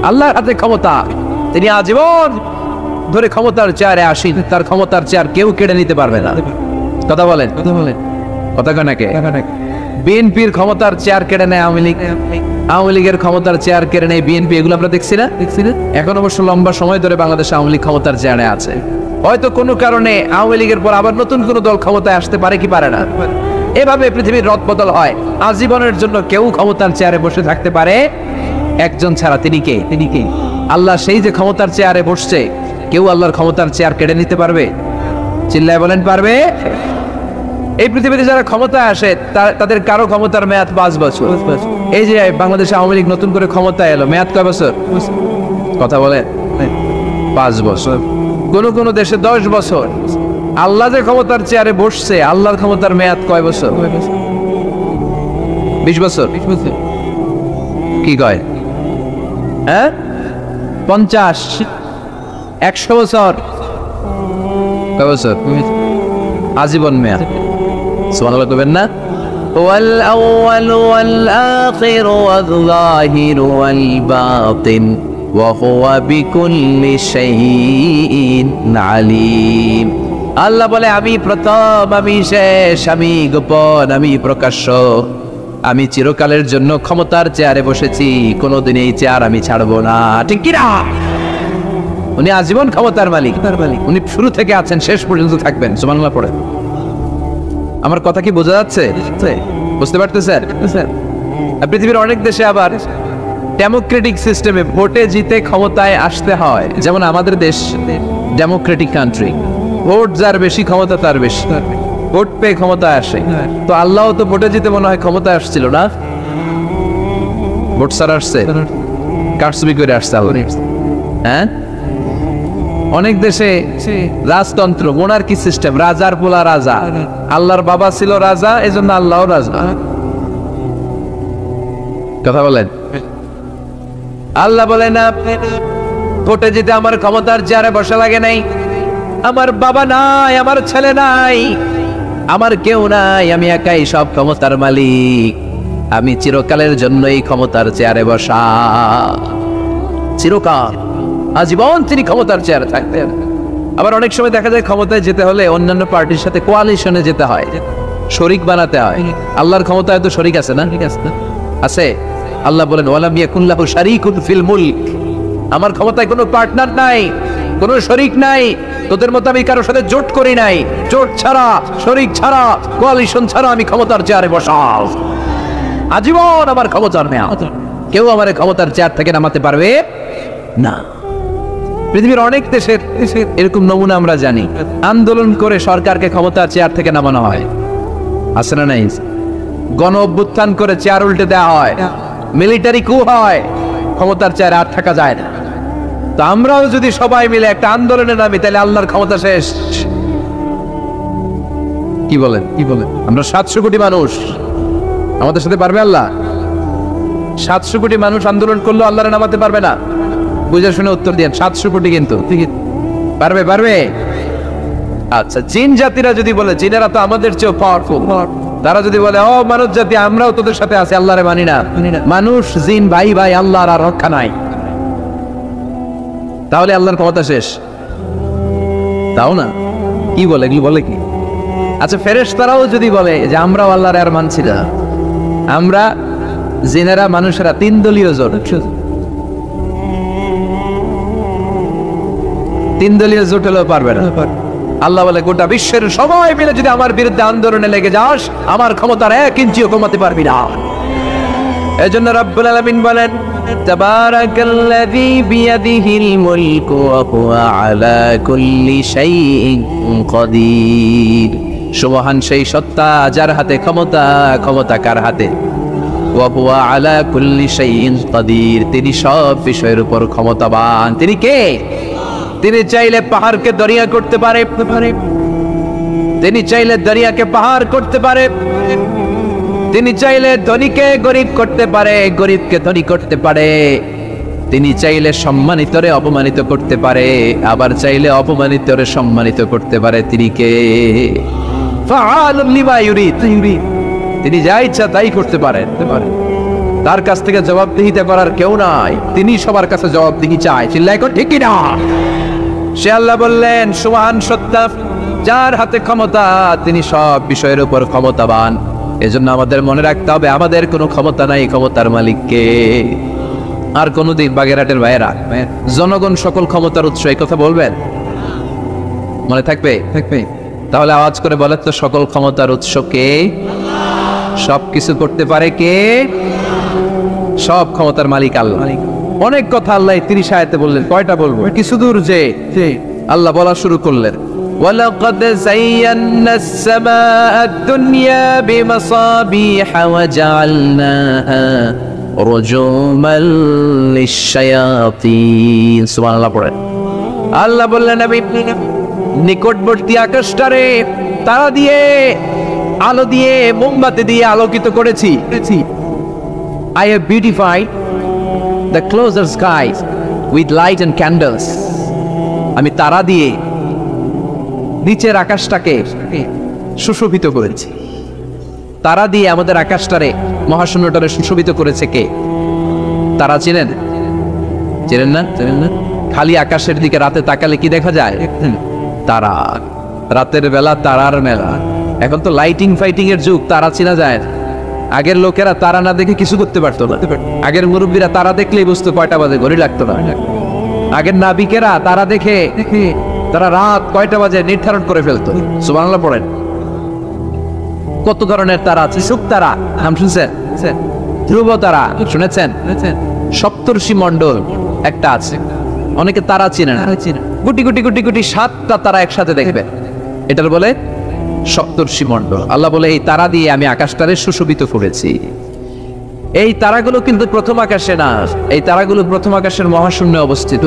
আল্লাহর হাতে ক্ষমতা। তিনি আজীবন ধরে ক্ষমতার চেয়ারে আসীন। তার ক্ষমতার চেয়ার কেউ কেড়ে নিতে পারবে না। কথা বলেন, কথা কয় নাকি? বিএনপির ক্ষমতার চেয়ার কেড়ে নেয় আওয়ামী লীগ, আওয়ামী লীগের ক্ষমতার চেয়ার কেড়ে নেয় বিএনপি। এগুলো আমরা দেখছি না? এখন অবশ্য লম্বা সময় ধরে বাংলাদেশ আওয়ামী লীগ ক্ষমতার চেয়ারে আছে। হয়তো কোনো কারণে আওয়ামী লীগের পর আবার নতুন কোনো দল ক্ষমতায় আসতে পারে কি পারে না। এভাবে পৃথিবীর রদ বদল হয়। আজীবনের জন্য কেউ ক্ষমতার চেয়ারে বসে থাকতে পারে একজন ছাড়া। তিনি কে? আল্লাহ। সেই যে ক্ষমতার চেয়ারে বসছে, কেউ আল্লাহর ক্ষমতার চেয়ার কেড়ে নিতে পারবে? চিল্লায় বলেন পারবে? এই পৃথিবীতে যারা ক্ষমতায় আসে তাদের কারো ক্ষমতার মেয়াদ 5 বছর। এই যে বাংলাদেশে আওয়ামী লীগ নতুন করে ক্ষমতায় এলো, মেয়াদ কয় বছর? কথা বলে 5 বছর। কোন দেশে 10 বছর। আল্লাহ যে ক্ষমতার চেয়ারে বসছে, আল্লাহর ক্ষমতার মেয়াদ কয় বছর? 20 বছর। কি কয়? হ্যাঁ, 50, 100 বছর। কয় বছর? আজীবন মেয়াদ। সুবহানাল্লাহ কইবেন না? ওয়াল আউয়াল ওয়াল আখির ওয়াল যাহির ওয়াল বাতিন ওয়া হুয়া বিকুল্লি শাইইন আলীম। আল্লাহ বলে, আমি প্রথম, আমি শেষ, আমি গোপন, আমি প্রকাশ্য। আমি চিরকালের জন্য ক্ষমতার চেয়ারে বসেছি, কোনোদিন এই চেয়ার আমি ছাড়বো না। ঠিক কি না? উনি আজীবন ক্ষমতার মালিক। উনি শুরু থেকে আছেন, শেষ পর্যন্ত থাকবেন। সুবহানাল্লাহ পড়ে। আমার কথা কি বোঝা যাচ্ছে? বুঝতে পারতেছেন? পৃথিবীর অনেক দেশে আবার ডেমোক্রেটিক সিস্টেমে ভোটে জিতে ক্ষমতায় আসতে হয়। যেমন আমাদের দেশ ডেমোক্রেটিক কান্ট্রি। ভোট যার বেশি, ক্ষমতা তার বেশি। ভোট পেয়ে ক্ষমতায় আসে। তো আল্লাহ তো ভোটে জিতে মনে হয় ক্ষমতায় আসছিল না? ভোট ছাড়া আসছে, কারচুপি করে আসছে আল্লাহ। হ্যাঁ, অনেক দেশে রাজতন্ত্র, মোনার্কি সিস্টেম, রাজার পোলা রাজা। আল্লাহর বাবা ছিল রাজা, এজন্য আল্লাহও রাজা। কথা বলেন। আল্লাহ বলে না, কোর্টে যেতে আমার ক্ষমতার চেয়ারে বসা লাগে নাই, আমার বাবা নাই, আমার ছেলে নাই, আমার কেউ নাই, আমি একাই সব ক্ষমতার মালিক, আমি চিরকালের জন্য এই ক্ষমতার চেয়ারে বসা। চিরকাল, আজীবন তিনি ক্ষমতার চেয়ারে থাকতেন। আবার অনেক সময় দেখা যায় ক্ষমতায় যেতে হলে অন্যান্য পার্টির সাথে কোয়ালিশনে যেতে হয়, শরিক বানাতে হয়। আল্লাহর ক্ষমতায় তো শরিক আছে না? আছে। আল্লাহ বলেন ওয়ালাম ইয়াকুন লাহু শারীকুন ফিল মুলক, আমার ক্ষমতায় কোনো পার্টনার নাই, কোনো শরিক নাই, তোদের মতো আমি কারোর সাথে জোট করি নাই, জোট ছাড়া, শরিক ছাড়া, কোয়ালিশন ছাড়া আমি ক্ষমতার চেয়ারে বসাও। আজীবন আমার ক্ষমতার নেয়া, কেউ আমার ক্ষমতার চেয়ার থেকে নামাতে পারবে না। পৃথিবীর অনেক দেশের এরকম নমুনা আমরা জানি, আন্দোলন করে সরকারকে ক্ষমতার চেয়ার থেকে নামানো হয়, আছে না নাই? গণ অভ্যুত্থান করে চেয়ার উল্টে দেওয়া হয়, মিলিটারি কু হয়, ক্ষমতার চেয়ারে আর থাকা যায় না। তো আমরাও যদি সবাই মিলে একটা আন্দোলনে নামি, তাহলে আল্লাহর ক্ষমতা শেষ। কি বলেন? আমরা 700 কোটি মানুষ, আমাদের সাথে পারবে আল্লাহ? 700 কোটি মানুষ আন্দোলন করলো আল্লাহরে নামাতে পারবে না? বুঝে শুনে উত্তর দিয়েন। 700 কোটি কিন্তু পারবে? আচ্ছা, জিন জাতিরা যদি বলে, জিনেরা তো আমাদের চেয়ে পাওয়ারফুল, তারা যদি বলে ও মানব জাতি আমরাও তোদের সাথে আছি, আল্লাহরে মানি না, মানুষ জিন ভাই ভাই, আল্লাহর আর রক্ষা নাই, তাহলে আল্লাহর ক্ষমতা শেষ? তাও না। কি বলে কি? আচ্ছা, ফেরেশতারাও যদি বলে যে আমরাও আল্লাহর আর মানছি না, আমরা জিনেরা মানুষেরা 3 দলীয় জোট, 3 দলীয় জোট হলেও পারবে না। আল্লাহ বলে গোটা বিশ্বের সবাই মিলে যদি আমার বিরুদ্ধে আন্দোলনে লেগে যাস, আমার ক্ষমতার 1 ইঞ্চিও কমাতে পারবি না। এজন্য রব্বুল আলামিন বলেন তাবারাকাল্লাযী বিয়াদিহিল মুলকু ওয়া হুয়া আলা কুল্লি শাইইন কাদির। সুবহান সেই সত্তা যার হাতে ক্ষমতা, ক্ষমতা কার হাতে? ওয়া হুয়া আলা কুল্লি শাইইন কাদির, তিনি সব বিষয়ের উপর ক্ষমতাবান। তিনি কে? তিনি চাইলে পাহাড়কে দরিয়া করতে পারে, তিনি চাইলে দরিয়াকে পাহাড় করতে পারে, তিনি চাইলে ধনীকে গরিব করতে পারে, গরিবকে ধনী করতে পারে, তিনি চাইলে সম্মানিতরে অপমানিত করতে পারে, আবার চাইলে অপমানিতরে সম্মানিত করতে পারে। তিনি কে? ফাআলুন লিমা ইউরিদ, তিনি যা ইচ্ছা তাই করতে পারেন, তার কাছ থেকে জবাবদিহিতা করার কেউ নাই, তিনি সবার কাছে জবাবদিহি চায়। চিল্লায় কোন ঠিক না? সে আল্লাহ বললেন সুবহান সত্তা যার হাতে ক্ষমতা, তিনি সব বিষয়ের উপর ক্ষমতাবান। এজন্য আমাদের মনে রাখতে হবে আমাদের কোনো ক্ষমতা নাই, ক্ষমতার মালিক কে? আর কোনদিন বাগেরহাটের ভাইয়েরা, জনগণ সকল ক্ষমতার উৎস, এই কথা বলবেন? মনে থাকবে? তাহলে আওয়াজ করে বলেন তো, সকল ক্ষমতার উৎস কে? সবকিছু করতে পারে কে? সব ক্ষমতার মালিক আল্লাহ। অনেক কথা আল্লাহ 30 আয়াতে বললেন, কয়টা বলবো? কিছু দূর যে আল্লাহ বলা শুরু করলেন ওয়ালাকাদ যায়্যানাস সামাআদ দুনিয়া বিমাসাবিহা ওয়া জাআলনাহা রুজুমাল লিশ-শায়াতিন। সুবহানাল্লাহ পড়েন। আল্লাহ বললেন নবী, নিকটবর্তী আকাশটারে তারা দিয়ে, আলো দিয়ে, মোমবাতি দিয়ে আলোকিত করেছি। I have beautified the closer skies with light and candles. আমি তারা দিয়ে নিচের আকাশটাকে সুশোভিত করেছি। তারা দিয়ে আমাদের আকাশটারে, মহাশূন্যটারে সুশোভিত করেছে কে? তারা চেনেন না? খালি আকাশের দিকে রাতে তাকালে কি দেখা যায়? তারা। রাতের বেলা তারার মেলা। এখন তো লাইটিং ফাইটিং এর যুগ, তারা চেনা যায় না। আগের লোকেরা তারা না দেখে কিছু করতে পারতো না। আগের মুরব্বীরা তারা দেখলেই বুঝতো কয়টা বাজে, ঘড়ি লাগতো না। আগের নাবিকেরা তারা দেখে তারা রাত কয়টা বাজে নির্ধারণ করে ফেলতো। সুবহানাল্লাহ পড়েন। কত ধরনের তারা আছে। শুক তারা নাম শুনছেন? ধ্রুব তারা শুনেছেন? সপ্তর্ষি মণ্ডল একটা আছে, অনেকে তারা চিনে না। গুটি গুটি গুটি গুটি 7টা তারা একসাথে দেখবে, এটার বলে সপ্তর্ষি মণ্ডল। আল্লাহ বলে এই তারা দিয়ে আমি আকাশটারে সুশোভিত করেছি। এই তারাগুলো কিন্তু প্রথম আকাশে না, এই তারাগুলো প্রথম আকাশের মহাশূন্যে অবস্থিত।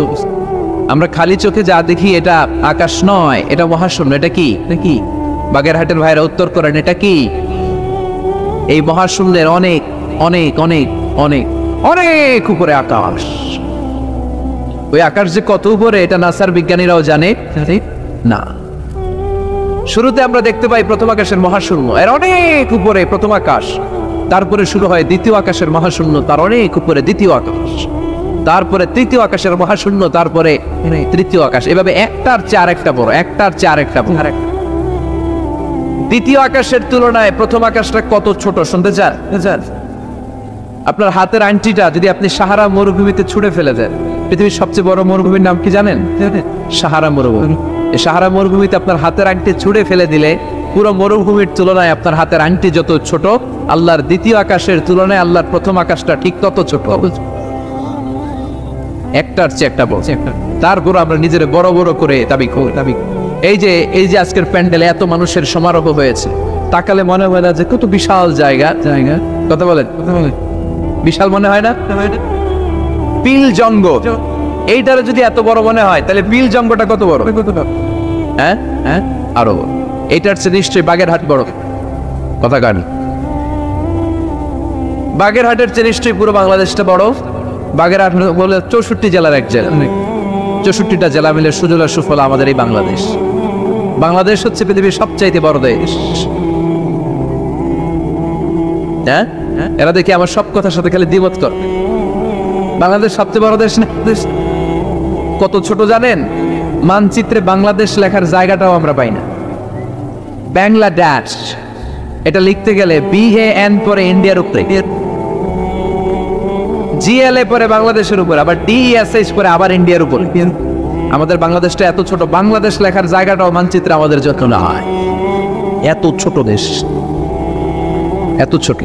আমরা খালি চোখে যা দেখি এটা আকাশ নয়, এটা মহাশূন্য। এটা কি? বাগেরহাটের ভাইরা উত্তর করেন, এটা কি? এই মহাশূন্যের অনেক অনেক অনেক অনেক অনেক উপরে আকাশ। ওই আকাশ যে কত উপরে এটা নাসার বিজ্ঞানীরাও জানে না। শুরুতে আমরা দেখতে পাই প্রথম আকাশের মহাশূন্য, এর অনেক উপরে প্রথম আকাশ, তারপরে শুরু হয় দ্বিতীয় আকাশের মহাশূন্য, তার অনেক উপরে দ্বিতীয় আকাশ, তারপরে তৃতীয় আকাশের মহাশূন্য, তারপরে তৃতীয় আকাশ, এভাবে একটার চেয়ে আরেকটা বড়, একটার চেয়ে আরেকটা বড়। দ্বিতীয় আকাশের তুলনায় প্রথম আকাশটা কত ছোট শুনতে চান? আপনার হাতের আংটিটা যদি আপনি সাহারা মরুভূমিতে ছুঁড়ে ফেলে দেন, পৃথিবীর সবচেয়ে বড় মরুভূমির নাম কি জানেন? সাহারা মরুভূমি। এই সাহারা মরুভূমিতে আপনার হাতের আংটি ছুঁড়ে ফেলে দিলে পুরো মরুভূমির তুলনায় আপনার হাতের আংটি যত ছোট, আল্লাহর দ্বিতীয় আকাশের তুলনায় আল্লাহর প্রথম আকাশটা ঠিক তত ছোট, একটার চেয়ে একটা বড়। তারপর আমরা নিজের বড় বড় করে দাবি করি। এই যে আজকের প্যান্ডেলে এত মানুষের সমারোহ হয়েছে, তাকালে মনে হয় না যে কত বিশাল জায়গা? কথা বলেন, বিশাল মনে হয় না? পিল জঙ্গল এইটারে যদি এত বড় মনে হয়, তাহলে পিল জঙ্গলটা কত বড়? হ্যাঁ হ্যাঁ, আরো বড়। এইটার চেয়ে নিশ্চয়ই বাগেরহাট বড়। কথা কান, বাগেরহাটের চেয়ে নিশ্চয়ই পুরো বাংলাদেশটা বড়। বাগেরহাট বলে 64 জেলার এক জেলা, 64টা জেলা মিলে সুজলা সুফলা আমাদের এই বাংলাদেশ। বাংলাদেশ হচ্ছে পৃথিবীর সবচাইতে বড় দেশ। হ্যাঁ, এরা দেখি আমার সব কথার সাথে খালি দ্বিমত কর। বাংলাদেশ সবচেয়ে বড় দেশ না? কত ছোট জানেন? মানচিত্রে বাংলাদেশ লেখার জায়গাটাও আমরা পাই না। বাংলাদেশ এটা লিখতে গেলে BAN পরে ইন্ডিয়ার উপরে, GLA পরে বাংলাদেশের উপর, আবার DESH পরে আবার ইন্ডিয়ার উপর। আমাদের বাংলাদেশটা এত ছোট, বাংলাদেশ লেখার জায়গাটাও মানচিত্রে আমাদের জন্য না হয়। এত ছোট দেশ, এত ছোট।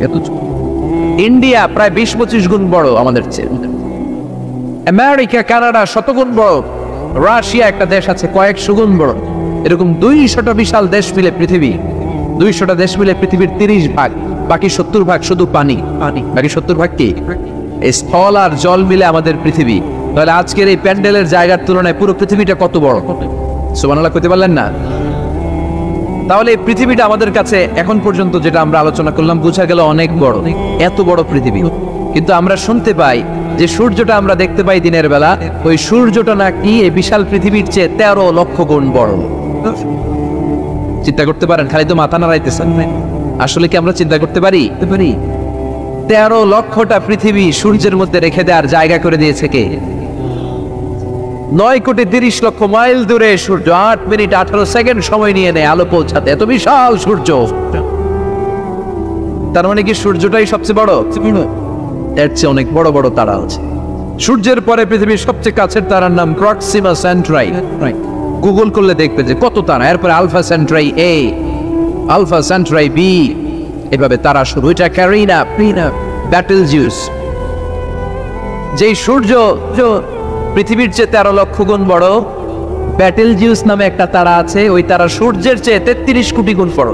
ইন্ডিয়া প্রায় 20-25 গুণ বড় আমাদের চেয়ে। আমেরিকা, কানাডা শতগুণ বড়। রাশিয়া একটা দেশ আছে কয়েকশো গুণ বড়। এরকম 200টা বিশাল দেশ মিলে পৃথিবী, 200টা দেশ মিলে পৃথিবীর 30 ভাগ, বাকি 70 ভাগ শুধু পানি। বাকি 70 ভাগ কি? স্থল আর জল মিলে আমাদের পৃথিবী। তাহলে আজকের এই প্যান্ডেলের জায়গার তুলনায় পুরো পৃথিবীটা কত বড়? সুবহানাল্লাহ কইতে পারলেন না? তাহলে এই পৃথিবীটা আমাদের কাছে এখন পর্যন্ত যেটা আমরা আলোচনা করলাম বোঝা গেল অনেক বড়, এত বড় পৃথিবী। কিন্তু আমরা শুনতে পাই যে সূর্যটা আমরা দেখতে পাই দিনের বেলা, ওই সূর্যটা নাকি এই বিশাল পৃথিবীর চেয়ে 13 লক্ষ গুণ বড়। চিন্তা করতে পারেন? খালি তো মাথা নাড়াইতেছেন। আসলে কি আমরা চিন্তা করতে পারি? 13 লক্ষটা পৃথিবী সূর্যের মধ্যে রেখে দেওয়ার জায়গা করে দিয়েছে কে? 9,30,00,000 মাইল দূরে সূর্য 8 মিনিট 18 সেকেন্ড সময় নিয়ে নেয় আলো পৌঁছাতে। এত বিশাল সূর্য, তার মানে কি সূর্যটাই সবচেয়ে বড়? এর চেয়ে অনেক বড় বড় তারা আছে। সূর্যের পরে পৃথিবীর সবচেয়ে কাছের তারার নাম প্রক্সিমা সেন্ট্রাই। গুগল করলে দেখবে যে কত তারা। এরপরে Alpha Centauri A, Alpha Centauri B, এভাবে তারা শুরু। এটা ক্যারিনা, ব্যাটেলজিউস। যেই সূর্য পৃথিবীর চেয়ে 13 লক্ষ গুণ বড়, ব্যাটেলজিউস নামে একটা তারা আছে, ওই তারা সূর্যের চেয়ে 33 কোটি গুণ বড়।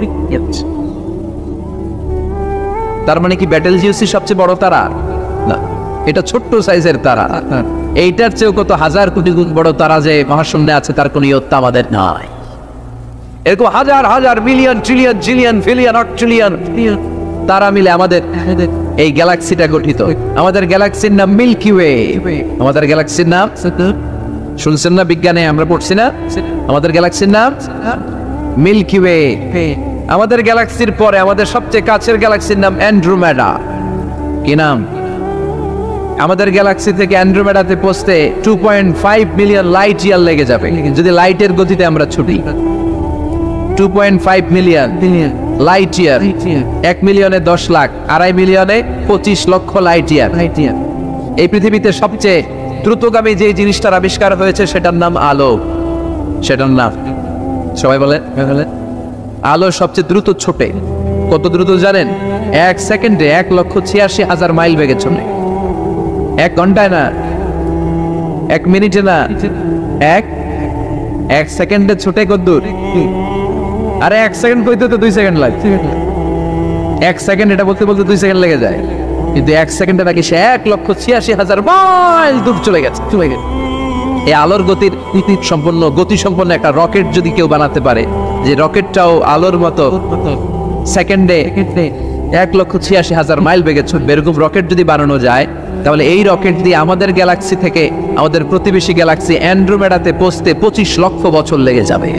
তার মানে কি ব্যাটেলজিউসই সবচেয়ে বড় তারা? না, এটা ছোট্ট সাইজের তারা। এইটার চেয়েও কত হাজার কোটি গুণ বড় তারা যে মহাশূন্যে আছে তার কোনো ইয়ত্তা আমাদের নাই। এরকম হাজার হাজার মিলিয়ন ট্রিলিয়ন জিলিয়ন বিলিয়ন অট্রিলিয়ন তারা মিলে আমাদের এই গ্যালাক্সিটা গঠিত। আমাদের গ্যালাক্সির নাম মিল্কি ওয়ে। আমাদের গ্যালাক্সির নাম শুনছেন না? বিজ্ঞানে আমরা পড়ছি না? আমাদের গ্যালাক্সির নাম মিল্কি ওয়ে। আমাদের গ্যালাক্সির পরে আমাদের সবচেয়ে কাছের গ্যালাক্সির নাম অ্যান্ড্রোমেডা। কি নাম? আমাদের গ্যালাক্সি থেকে অ্যান্ড্রোমেডাতে পৌঁছতে 2.5 মিলিয়ন লাইট ইয়ার লেগে যাবে যদি লাইটের গতিতে আমরা ছুটি। 2.5 মিলিয়ন লাইট ইয়ার। 1 মিলিয়নে 10 লাখ, 2.5 মিলিয়নে 25 লক্ষ লাইট ইয়ার। এই পৃথিবীতে সবচেয়ে দ্রুতগামী যে জিনিসটার আবিষ্কার হয়েছে সেটার নাম আলো। সেটার নাম সবাই বলে, আলো সবচেয়ে দ্রুত ছোটে। কত দ্রুত জানেন? 1 সেকেন্ডে 1,86,000 মাইল বেগে ছোটে। 1 ঘন্টায় না, 1 মিনিটে না, 1 সেকেন্ডে ছোটে কত দূর? আরে 1 সেকেন্ড কইতে তো 2 সেকেন্ড লাগে। 1 সেকেন্ড এটা বলতে বলতে 2 সেকেন্ড লেগে যায়, কিন্তু 1 সেকেন্ডে নাকি সে 1,86,000 মাইল দূর চলে গেছে। এই আলোর গতির গতি সম্পন্ন একটা রকেট যদি কেউ বানাতে পারে, যে রকেটটাও আলোর মতো সেকেন্ডে 1,86,000 মাইল বেগে ছুটবে। এরকম রকেট যদি বানানো যায়, তাহলে এই রকেট দিয়ে আমাদের গ্যালাক্সি থেকে আমাদের প্রতিবেশী গ্যালাক্সি অ্যান্ড্রোমেডাতে পৌঁছতে 25 লক্ষ বছর লেগে যাবে।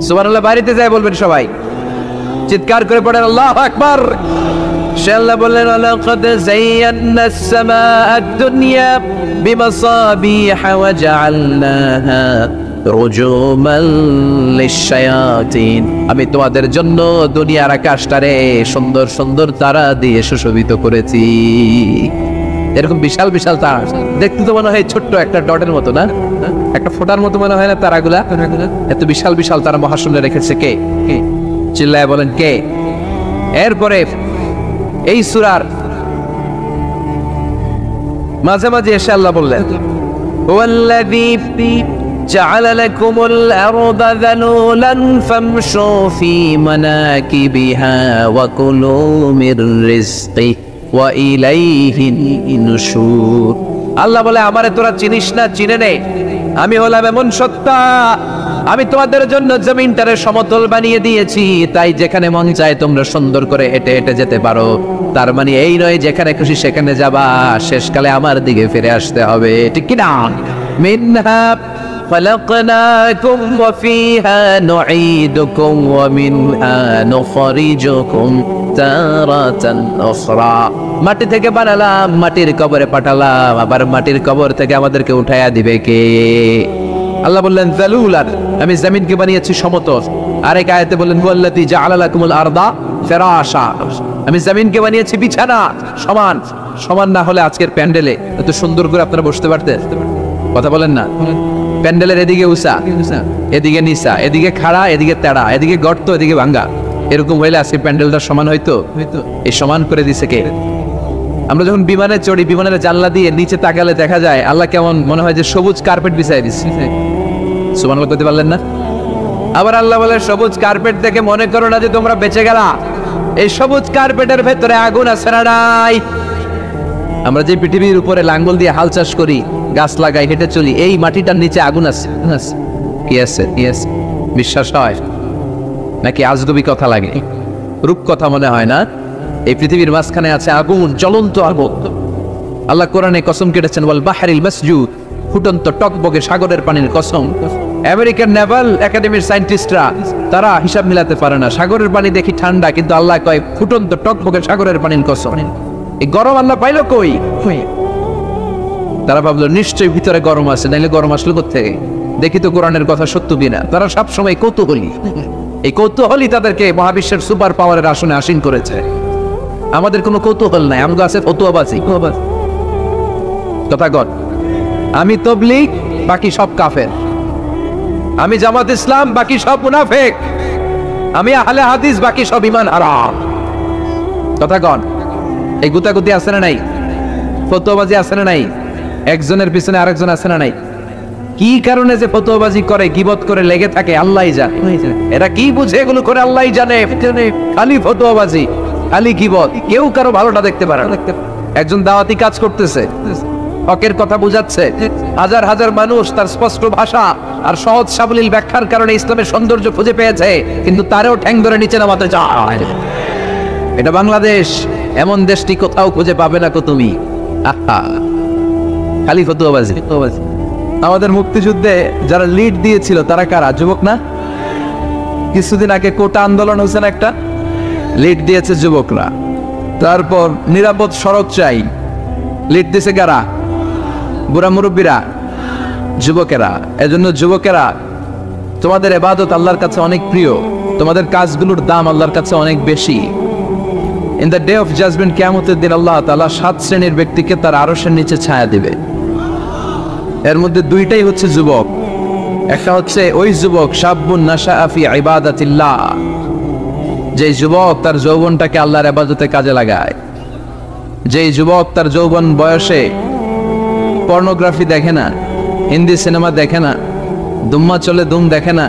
সুবহানাল্লাহ। বাড়িতে যায় বলবেন সবাই, চিৎকার করে পড়েন আল্লাহু আকবার। সে আল্লাহ বললেন, ওয়ালাকাদ যায়্যানাস সামাআদ দুনিয়া বিমাসাবিহা ওয়া জাআলনাহা রুজুমান লিশ-শায়াতিন। আমি তোমাদের জন্য দুনিয়ার আকাশটারে সুন্দর সুন্দর তারা দিয়ে সুশোভিত করেছি। এরকম বিশাল বিশাল তারা, দেখতে তো মনে হয় ছোট্ট একটা ডটের মতো, না একটা ফোঁটার মতো মনে হয় না তারাগুলা? এত বিশাল বিশাল তারা মহাশূন্যে রেখেছে কে? চিল্লায় বলেন কে? এরপরে এই সূরার মাঝে মাঝে এসে আল্লাহ বললেন, ওয়াল্লাযী জাআলা লাকুমুল আরদা যালুলান ফামশু ফি মানাকিবিহা ওয়া কুলু মির রিজকি ওয়া ইলাইহিন নুশুর। আল্লাহ বলে, আমারে তোরা চিনিস না, চিনে নে। আমি হলাম এমন সত্তা, আমি তোমাদের জন্য জমিনটারে সমতল বানিয়ে দিয়েছি, তাই যেখানে মন চায় তোমরা সুন্দর করে হেঁটে হেঁটে যেতে পারো। তার মানে এই নয় যেখানে খুশি সেখানে যাবা, শেষকালে আমার দিকে ফিরে আসতে হবে, ঠিক কি না? মিনহা خلقناكم وفيها نعيدكم ومنها نخرجكم تارة أخرى। মাটি থেকে বানালাম, মাটির কবরে পাঠালাম, আবার মাটির কবর থেকে আমাদেরকে উঠায়া দিবে কে? আল্লাহ বললেন যালুলান, আমি জমিনকে বানিয়েছি সমতল। আরেক আয়াতে বললেন ওয়াল্লাযী জাআলা লাকুমুল আরদা ফিরাশা, আমি জমিনকে বানিয়েছি বিছানা। সমান সমান না হলে আজকের প্যান্ডেলে এত সুন্দর করে আপনারা বসতে পারতেন? কথা বলেন না। প্যান্ডেলের এদিকে উঁচা, এদিকে নিচা, এদিকে খাড়া, এদিকে তেড়া, এদিকে গর্ত, এদিকে ভাঙ্গা, এরকম হইলে আজকে প্যান্ডেলটা সমান হইতো? এই সমান করে দিছে কে? আমরা যখন বিমানে চড়ি, বিমানের জানলা দিয়ে নিচে তাকালে দেখা যায় আল্লাহ কেমন মনে হয় যে সবুজ কার্পেট বিছাই দিচ্ছে। সুবহানাল্লাহ করতে পারলেন না? আবার আল্লাহ বলে, সবুজ কার্পেট দেখে মনে করো না যে তোমরা বেঁচে গেলা, এই সবুজ কার্পেটের ভেতরে আগুন আছে না নাই? আমরা যে পৃথিবীর উপরে লাঙ্গল দিয়ে হাল চাষ করি, গাছ লাগাই, হেঁটে চলি, এই মাটিটার নিচে আগুন আছে। কি আছে? কি আছে? বিশ্বাস হয় নাকি আজগবি কথা লাগে? রূপকথা মনে হয় না? এই পৃথিবীর মাঝখানে আছে আগুন, জ্বলন্ত আগুন। আল্লাহ কোরআনে কসম কেটেছেন, ওয়াল বাহরিল মাসজুদ, ফুটন্ত টকবগে সাগরের পানির কসম। আমেরিকান নেভাল একাডেমির সায়েন্টিস্টরা তারা হিসাব মিলাতে পারে না, সাগরের পানি দেখি ঠান্ডা, কিন্তু আল্লাহ কয় ফুটন্ত টকবগে সাগরের পানির কসম। এই গরম আল্লাহ পাইলো কই? তারা ভাবলো নিশ্চয়ই ভিতরে গরম আছে, নাইলে গরম আসলো কোত্থেকে? দেখি তো কোরআনের কথা সত্য কিনা। তারা সবসময় কৌতূহলী, এই কৌতূহলই তাদেরকে মহাবিশ্বের সুপার পাওয়ারের আসনে আসীন করেছে। আমাদের কোনো কৌতূহল নাই, আমগো আছে ফতুয়াবাজি। কথা কর, আমি তবলিগ, বাকি সব কাফের। আমি জামাত ইসলাম, বাকি সব মুনাফিক। আমি আহলে হাদিস, বাকি সব ঈমান হারাম। কথা কন, এই গুতাগুতি আছে না নাই? ফতুয়াবাজি আছে না নাই? একজনের পিছনে আরেকজন আছে না নাই? কি কারণে যে ফতুয়াবাজি করে, গীবত করে লেগে থাকে আল্লাহই জানে। এরা কি বুঝে এগুলো করে আল্লাহই জানে। খালি ফতুয়াবাজি, খালি গীবত, কেউ কারো ভালোটা দেখতে পারে না। একজন দাওয়াতি কাজ করতেছে, হকের কথা বুঝাচ্ছে, হাজার হাজার মানুষ তার স্পষ্ট ভাষা আর সহজ সাবলীল ব্যাখ্যার কারণে ইসলামের সৌন্দর্য খুঁজে পেয়েছে, কিন্তু তারেও ঠ্যাং ধরে নিচে নামাতে চায়। এটা বাংলাদেশ, এমন দেশটি কোথাও খুঁজে পাবে না কো তুমি। আহা, খালি ফতুয়াবাজি। আমাদের মুক্তিযুদ্ধে যারা লিড দিয়েছিল তারা কারা? যুবক না? কিছুদিন আগে কোটা আন্দোলন হয়েছে না একটা, লিড দিয়েছে যুবকরা। তারপর নিরাপদ সড়ক চাই, লিড দিয়েছে কারা? বুড়া মুরব্বীরা, যুবকেরা। এজন্য যুবকেরা, তোমাদের ইবাদত আল্লাহর কাছে অনেক প্রিয়, তোমাদের কাজগুলোর দাম আল্লাহর কাছে অনেক বেশি। In the day of judgment, কিয়ামতের দিন আল্লাহ তাআলা 7 শ্রেণীর ব্যক্তিকে তার আরশের নিচে ছায়া দিবে। এর মধ্যে 2টাই হচ্ছে যুবক। একটা হচ্ছে ওই যুবক শাবুন নাশাআ ফি ইবাদাতিল্লাহ, যে যুবক তার যৌবনটাকে আল্লাহর ইবাদতে কাজে লাগায়। যে যুবক তার যৌবন বয়সে পর্নোগ্রাফি দেখে না, হিন্দি সিনেমা দেখে না, দুম্মা চলে দুম দেখে না,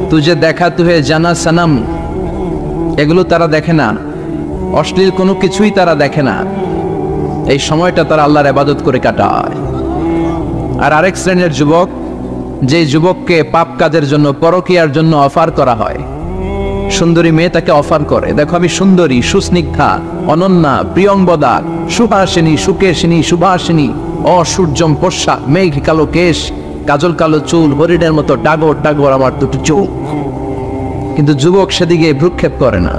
তুজে দেখা তুহে জানা সনম, এগুলো তারা দেখে না, অশ্লীল কোনো কিছুই তারা দেখে না। এই সময়টা তারা আল্লাহর ইবাদত করে কাটায়। আর আরেক শ্রেণীর যুবক, যে যুবককে পাপ কাজের জন্য, পরকীয়ার জন্য অফার করা হয়, সুন্দরী মেয়ে তাকে অফার করে, দেখো আমি সুন্দরী, সুস্নিগ্ধা, অনন্যা, প্রিয়ংবদা, সুহাসিনী, সুকেশিনী, সুভাষিনী, অসূর্যম পোষা, মেঘ কালো কেশ, কাজল কালো চুল, হরিণের মতো ডাগর ডাগর আমার দুটো চোখ। কিন্তু যুবক সেদিকে ভ্রুক্ষেপ করে না।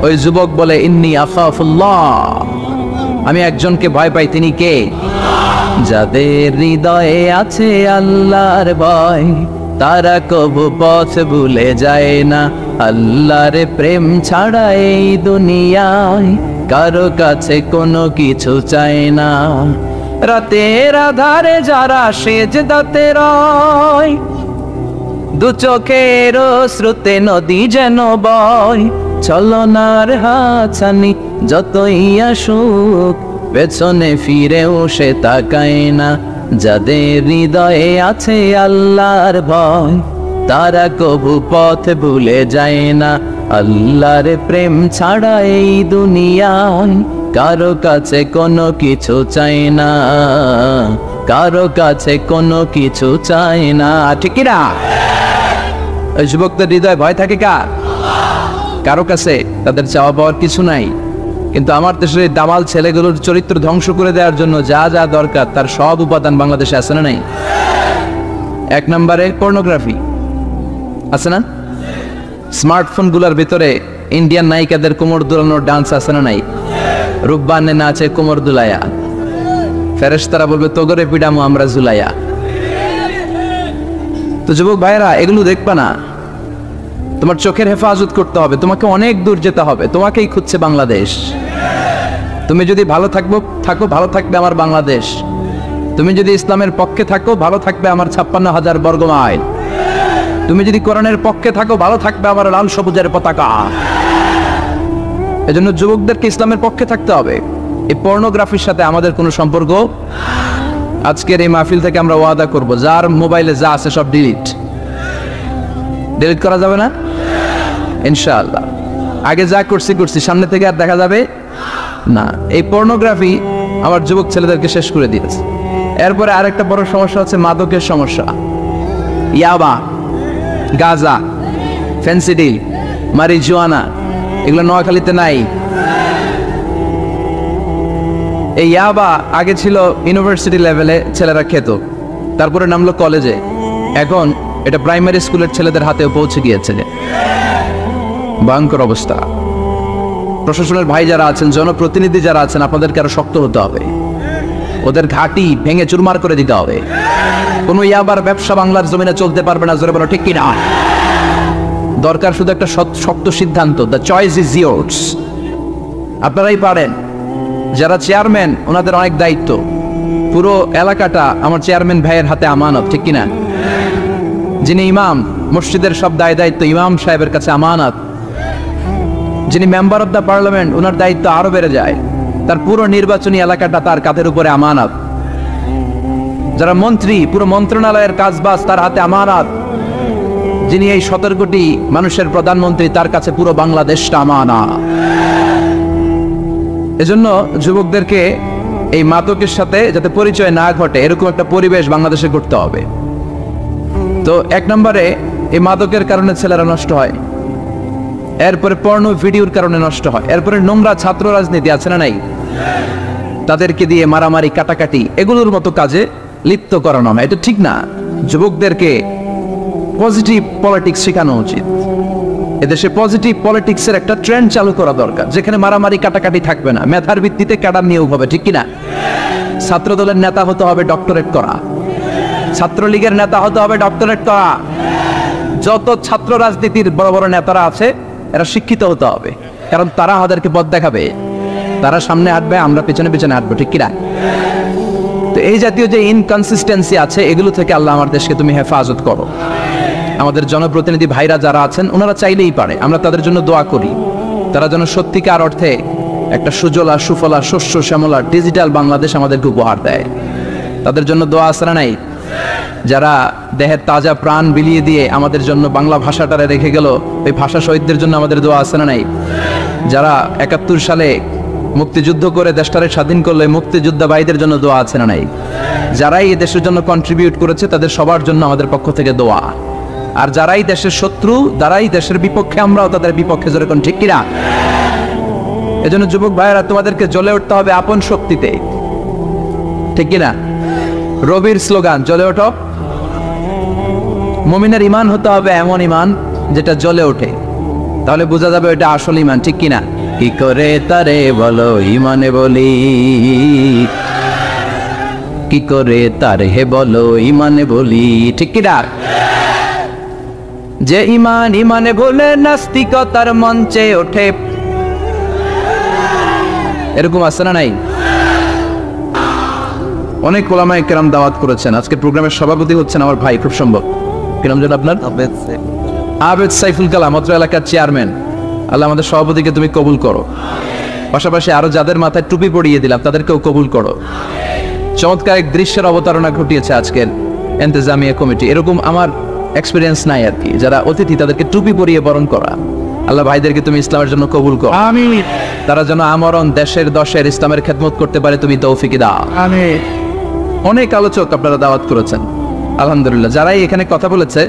ওই যুবক বলে, ইন্নী আখাফুল্লাহ, আমি একজনকে ভয় পাই, তিনি কে? যাদের হৃদয়ে আছে আল্লাহর ভয়, তারা কবু পথ ভুলে যায় না। আল্লাহর প্রেম ছাড়া এই দুনিয়ায় কারো কাছে কোনো কিছু চায় না। রাতের আধারে যারা সেজদাতে রয়, দু চোখের শ্রুতে নদী যেন বয়। চলনার হাতছানি যতই আসুক, পেছনে ফিরেও সে তাকায় না। যাদের হৃদয়ে আছে আল্লাহর ভয়, তারা কবু পথ ভুলে যায় না। আল্লাহর প্রেম ছাড়া এই দুনিয়ায় কারো কাছে কোনো কিছু চাই না, কারো কাছে কোনো কিছু চাই না। ঠিক না? ওই যুবকদের হৃদয়ে ভয় থাকে কার? কারো কাছে তাদের চাওয়া পাওয়ার কিছু নাই। কিন্তু আমার দেশের এই দামাল ছেলেগুলোর চরিত্র ধ্বংস করে দেওয়ার জন্য যা যা দরকার তার সব উপাদান বাংলাদেশে আছে না নাই? এক নম্বরে পর্নোগ্রাফি আছে না? স্মার্টফোন গুলার ভিতরে ইন্ডিয়ান নায়িকাদের কোমর দুলানোর ডান্স আছে না নাই? রূপবানে নাচে কোমর দুলায়া, ফেরেশতারা বলবে তোগরে পিডামো আমরা জুলাইয়া। তো যুবক ভাইরা, এগুলো দেখবা না। তোমার চোখের হেফাজত করতে হবে, তোমাকে অনেক দূর যেতে হবে, তোমাকেই খুঁজছে বাংলাদেশ। তুমি যদি ভালো থাকো, ভালো থাকবে আমার বাংলাদেশ। তুমি যদি ইসলামের পক্ষে থাকো, ভালো থাকবে আমার 56,000 বর্গ মাইল। তুমি যদি কোরআনের পক্ষে থাকো, ভালো থাকবে আমার লাল সবুজের পতাকা। এজন্য যুবকদেরকে ইসলামের পক্ষে থাকতে হবে। এই পর্নোগ্রাফির সাথে আমাদের কোনো সম্পর্ক। আজকের এই মাহফিল থেকে আমরা ওয়াদা করব, যার মোবাইলে যা আছে সব ডিলিট করা যাবে না ইনশাআল্লাহ। আগে যা করছি সামনে থেকে আর দেখা যাবে না। এই পর্নোগ্রাফি আমার যুবক ছেলেদেরকে শেষ করে দিয়েছে। এরপরে আরেকটা বড় সমস্যা হচ্ছে মাদকের সমস্যা। ইয়াবা, গাঁজা, ফেন্সিডিল, মারিজুয়ানা, এগুলো নোয়াখালীতে নাই। এই ইয়াবা আগে ছিল ইউনিভার্সিটি লেভেলে ছেলেরা খেত, তারপরে নামলো কলেজে, এখন এটা প্রাইমারি স্কুলের ছেলেদের হাতেও পৌঁছে গিয়েছে। ভয়ঙ্কর অবস্থা। প্রশাসনের ভাই যারা আছেন, জনপ্রতিনিধি যারা আছেন, আপনাদেরকে আরো শক্ত হতে হবে। ওদের ঘাঁটি ভেঙে চুরমার করে দিতে হবে। কোনো ইয়াবার ব্যবসা বাংলার জমিনে চলতে পারবে না, জোরে বলো ঠিক কিনা? দরকার শুধু একটা শক্ত সিদ্ধান্ত। The choice is years. আপনারাই পারেন। যারা চেয়ারম্যান, ওনাদের অনেক দায়িত্ব। পুরো এলাকাটা আমার চেয়ারম্যান ভাইয়ের হাতে আমানত, ঠিক কিনা? যিনি ইমাম, মসজিদের সব দায়িত্ব ইমাম সাহেবের কাছে আমানত। যিনি মেম্বার অফ দ্য পার্লামেন্ট, ওনার দায়িত্ব আরো বেড়ে যায়। তার পুরো নির্বাচনী এলাকাটা তার কাঁধের উপরে আমানত। যারা মন্ত্রী, পুরো মন্ত্রণালয়ের কাজবাজ তার হাতে আমানত। যিনি এই 17 কোটি মানুষের প্রধানমন্ত্রী, তার কাছে পুরো বাংলাদেশটা আমানত। এজন্য যুবকদেরকে এই মাদকের সাথে যাতে পরিচয় না ঘটে, এরকম একটা পরিবেশ বাংলাদেশে করতে হবে। তো এক নম্বরে এই মাদকের কারণে ছেলেরা নষ্ট হয়, এরপরে পর্নো ভিডিওর কারণে নষ্ট হয়, এরপরে নোংরা ছাত্র রাজনীতি আছে না নাই, তাদেরকে দিয়ে মারামারি কাটাকাটি এগুলোর মতো কাজে লিপ্ত করানো হয়। এটা ঠিক না। যুবকদেরকে পজিটিভ পলিটিক্স শেখানো উচিত। এদেশে পজিটিভ পলিটিক্সের একটা ট্রেন্ড চালু করা দরকার, যেখানে মারামারি কাটাকাটি থাকবে না, মেধার ভিত্তিতে ক্যাডার নিয়োগ হবে, ঠিক কিনা? ছাত্র দলের নেতা হতে হবে ডক্টরেট করা, ছাত্রলীগের নেতা হতে হবে ডক্টরেট করা। যত ছাত্র রাজনীতির বড় বড় নেতারা আছে, এরা শিক্ষিত হতে হবে, কারণ তারা আমাদেরকে পথ দেখাবে। তারা সামনে হাঁটবে, আমরা পেছনে পেছনে হাঁটবো, ঠিক কিনা? তো এই জাতীয় যে ইনকনসিস্টেন্সি আছে, এগুলো থেকে আল্লাহ আমার দেশকে তুমি হেফাজত করো। আমাদের জনপ্রতিনিধি ভাইরা যারা আছেন, ওনারা চাইলেই পারে, আমরা তাদের জন্য দোয়া করি। তারা যেন সত্যিকার অর্থে একটা সুজলা সুফলা শস্য শ্যামলা ডিজিটাল বাংলাদেশ আমাদেরকে উপহার দেয়। তাদের জন্য দোয়া আসরা নাই। যারা দেহের তাজা প্রাণ বিলিয়ে দিয়ে আমাদের জন্য বাংলা ভাষাটারে রেখে গেল, ওই ভাষা শহীদদের জন্য আমাদের দোয়া আসরা নাই। যারা 71 সালে মুক্তিযুদ্ধ করে দেশটারে স্বাধীন করলে মুক্তিযোদ্ধা ভাইদের জন্য দোয়া আছে না নাই? যারাই এই দেশের জন্য কন্ট্রিবিউট করেছে, তাদের সবার জন্য আমাদের পক্ষ থেকে দোয়া। আর যারাই দেশের শত্রু, যারাই দেশের বিপক্ষে, আমরাও তাদের বিপক্ষে, যেরকম ঠিক কিনা? এজন্য যুবক ভাইয়েরা, তোমাদেরকে জ্বলে উঠতে হবে আপন শক্তিতে, ঠিক কিনা? রবির স্লোগান, জ্বলে ওঠো। মুমিনের ইমান হতে হবে এমন ইমান যেটা জ্বলে ওঠে, তাহলে বোঝা যাবে ওইটা আসল ইমান, ঠিক কিনা? কি করে তারে বলো ইমানে বলি, কি করে তারে হে বলো ইমানে বলি, ঠিক কিনা? যে ইমান ইমানে বলে নাস্তিকতার মঞ্চে ওঠে, এরকম আছে না নাই? অনেক ওলামায়ে কেরাম দাওয়াত করেছেন। আজকে প্রোগ্রামের সভাপতি হচ্ছেন আমার ভাই, খুব সম্ভব, কি নাম যেন আপনার? আবেদ সাইফুল কালাম, অত্র এলাকার চেয়ারম্যান। আল্লাহ আমাদের সভাপতিকে তুমি কবুল করো, পাশাপাশি আরো যাদের মাথায় টুপি পরিয়ে দিলাম তাদেরকেও কবুল করো। চমৎকার এক দৃশ্যের অবতারণা ঘটিয়েছে আজকের ইন্তেজামিয়া কমিটি। এরকম আমার এক্সপিরিয়েন্স নাই আর কি, যারা অতিথি তাদেরকে টুপি পরিয়ে বরণ করা। আল্লাহ ভাইদেরকে তুমি ইসলামের জন্য কবুল করো, আমিন। তারা যেন আমরণ দেশের দশের ইসলামের খেদমত করতে পারে, তুমি তৌফিক দাও, আমিন। অনেক আলোচক আপনারা দাওয়াত করেছেন, আলহামদুলিল্লাহ। যারাই এখানে কথা বলেছে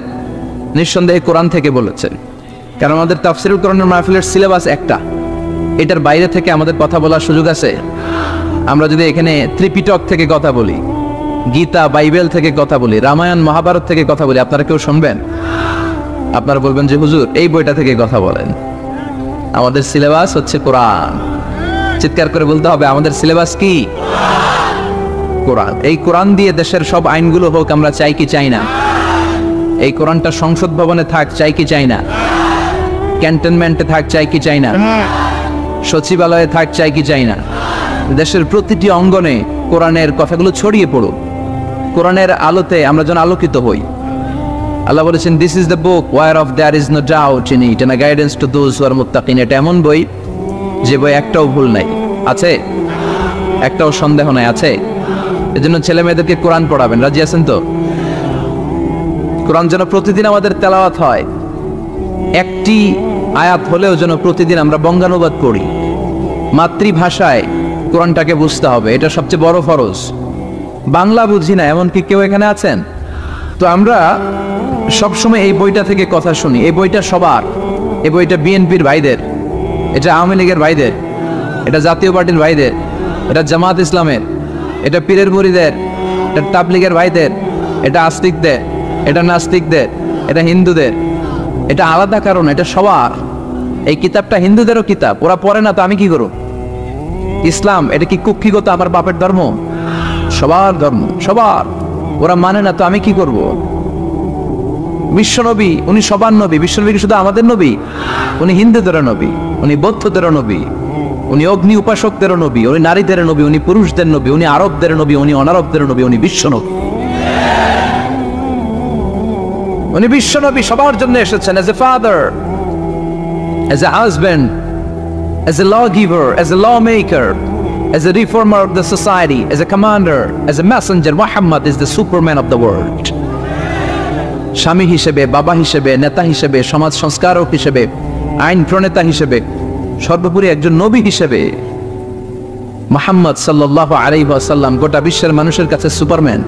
নিঃসন্দেহে কোরআন থেকে বলেছে, কারণ আমাদের তাফসীরুল কোরআনের মাহফিলের সিলেবাস একটা, এটার বাইরে থেকে আমাদের কথা বলার সুযোগ আছে? আমরা যদি এখানে ত্রিপিটক থেকে কথা বলি, গীতা বাইবেল থেকে কথা বলি, রামায়ণ মহাভারত থেকে কথা বলি, আপনারা কেউ শুনবেন? আপনারা বলবেন যে হুজুর এই বইটা থেকে কথা বলেন। আমাদের সিলেবাস হচ্ছে কোরআন। চিৎকার করে বলতে হবে, আমাদের সিলেবাস কি? কোরআন। এই কোরআন দিয়ে দেশের সব আইনগুলো হোক, আমরা চাই কি চাই না? এই কোরআনটা সংসদ ভবনে থাক, চাই কি চাই না? ক্যান্টনমেন্টে থাক, চাই কি চাই না? সচিবালয়ে থাক, চাই কি চাই না? দেশের প্রতিটি অঙ্গনে কোরআনের কথাগুলো ছড়িয়ে পড়ুক, কোরআনের আলোতে আমরা যেন আলোকিত হই। আল্লাহ বলেছেন, this is the book war of there is no doubt in it and a guidance to those who are মুত্তাকিন। এটা এমন বই যে বই একটাও ভুল নাই, আছে? একটাও সন্দেহ নাই, আছে? এজন্য ছেলে মেয়েদেরকে কোরআন পড়াবেন, রাজি আছেন তো? কোরআন যেন প্রতিদিন আমাদের তেলাওয়াত হয়, একটি আয়াত হলেও যেন প্রতিদিন আমরা বঙ্গানুবাদ করি। মাতৃভাষায় কোরআনটাকে বুঝতে হবে, এটা সবচেয়ে বড় ফরজ। বাংলা বুঝি না এমন কি কেউ এখানে আছেন? তো আমরা সবসময় এই বইটা থেকে কথা শুনি। এই বইটা সবার, এই বইটা বিএনপির ভাইদের, এটা আওয়ামী লীগের ভাইদের, এটা জাতীয় পার্টির ভাইদের, এটা জামাত ইসলামের, এটা পীরের মুরিদের, এটা তাবলীগের ভাইদের, এটা আস্তিকদের, এটা নাস্তিকদের, এটা হিন্দুদের। এটা আলাদা কারণ, এটা সবার। এই কিতাবটা হিন্দুদেরও কিতাব, ওরা পড়ে না তো আমি কি করব? ইসলাম এটা কি কুক্ষিগত আমার বাপের ধর্ম? সবার ধর্ম, সবার। ওরা মানে না তো আমি কি করব? বিশ্বনবী উনি সবার নবী। বিশ্বনবী কি শুধু আমাদের নবী? উনি হিন্দুদেরও নবী, উনি বৌদ্ধদেরও নবী, উনি অগ্নি উপাসকদেরও নবী, উনি নারীদের নবী, উনি পুরুষদের নবী, উনি আরবদের নবী, উনি অনারবদের নবী, উনি বিশ্বনবী। উনি বিশ্বনবী, সবার জন্য এসেছেন, as a father, as a husband, as a lawgiver, as a lawmaker, as a reformer of the society, as a commander, as a messenger. Muhammad is the superman of the world. স্বামী হিসেবে, বাবা হিসেবে, নেতা হিসেবে, সমাজ সংস্কারক হিসেবে, আইন প্রণেতা হিসেবে, সর্বোপরি একজন নবী হিসেবে মুহাম্মদ সাল্লাল্লাহু আলাইহি ওয়াসাল্লাম গোটা বিশ্বের মানুষের কাছে সুপারম্যান।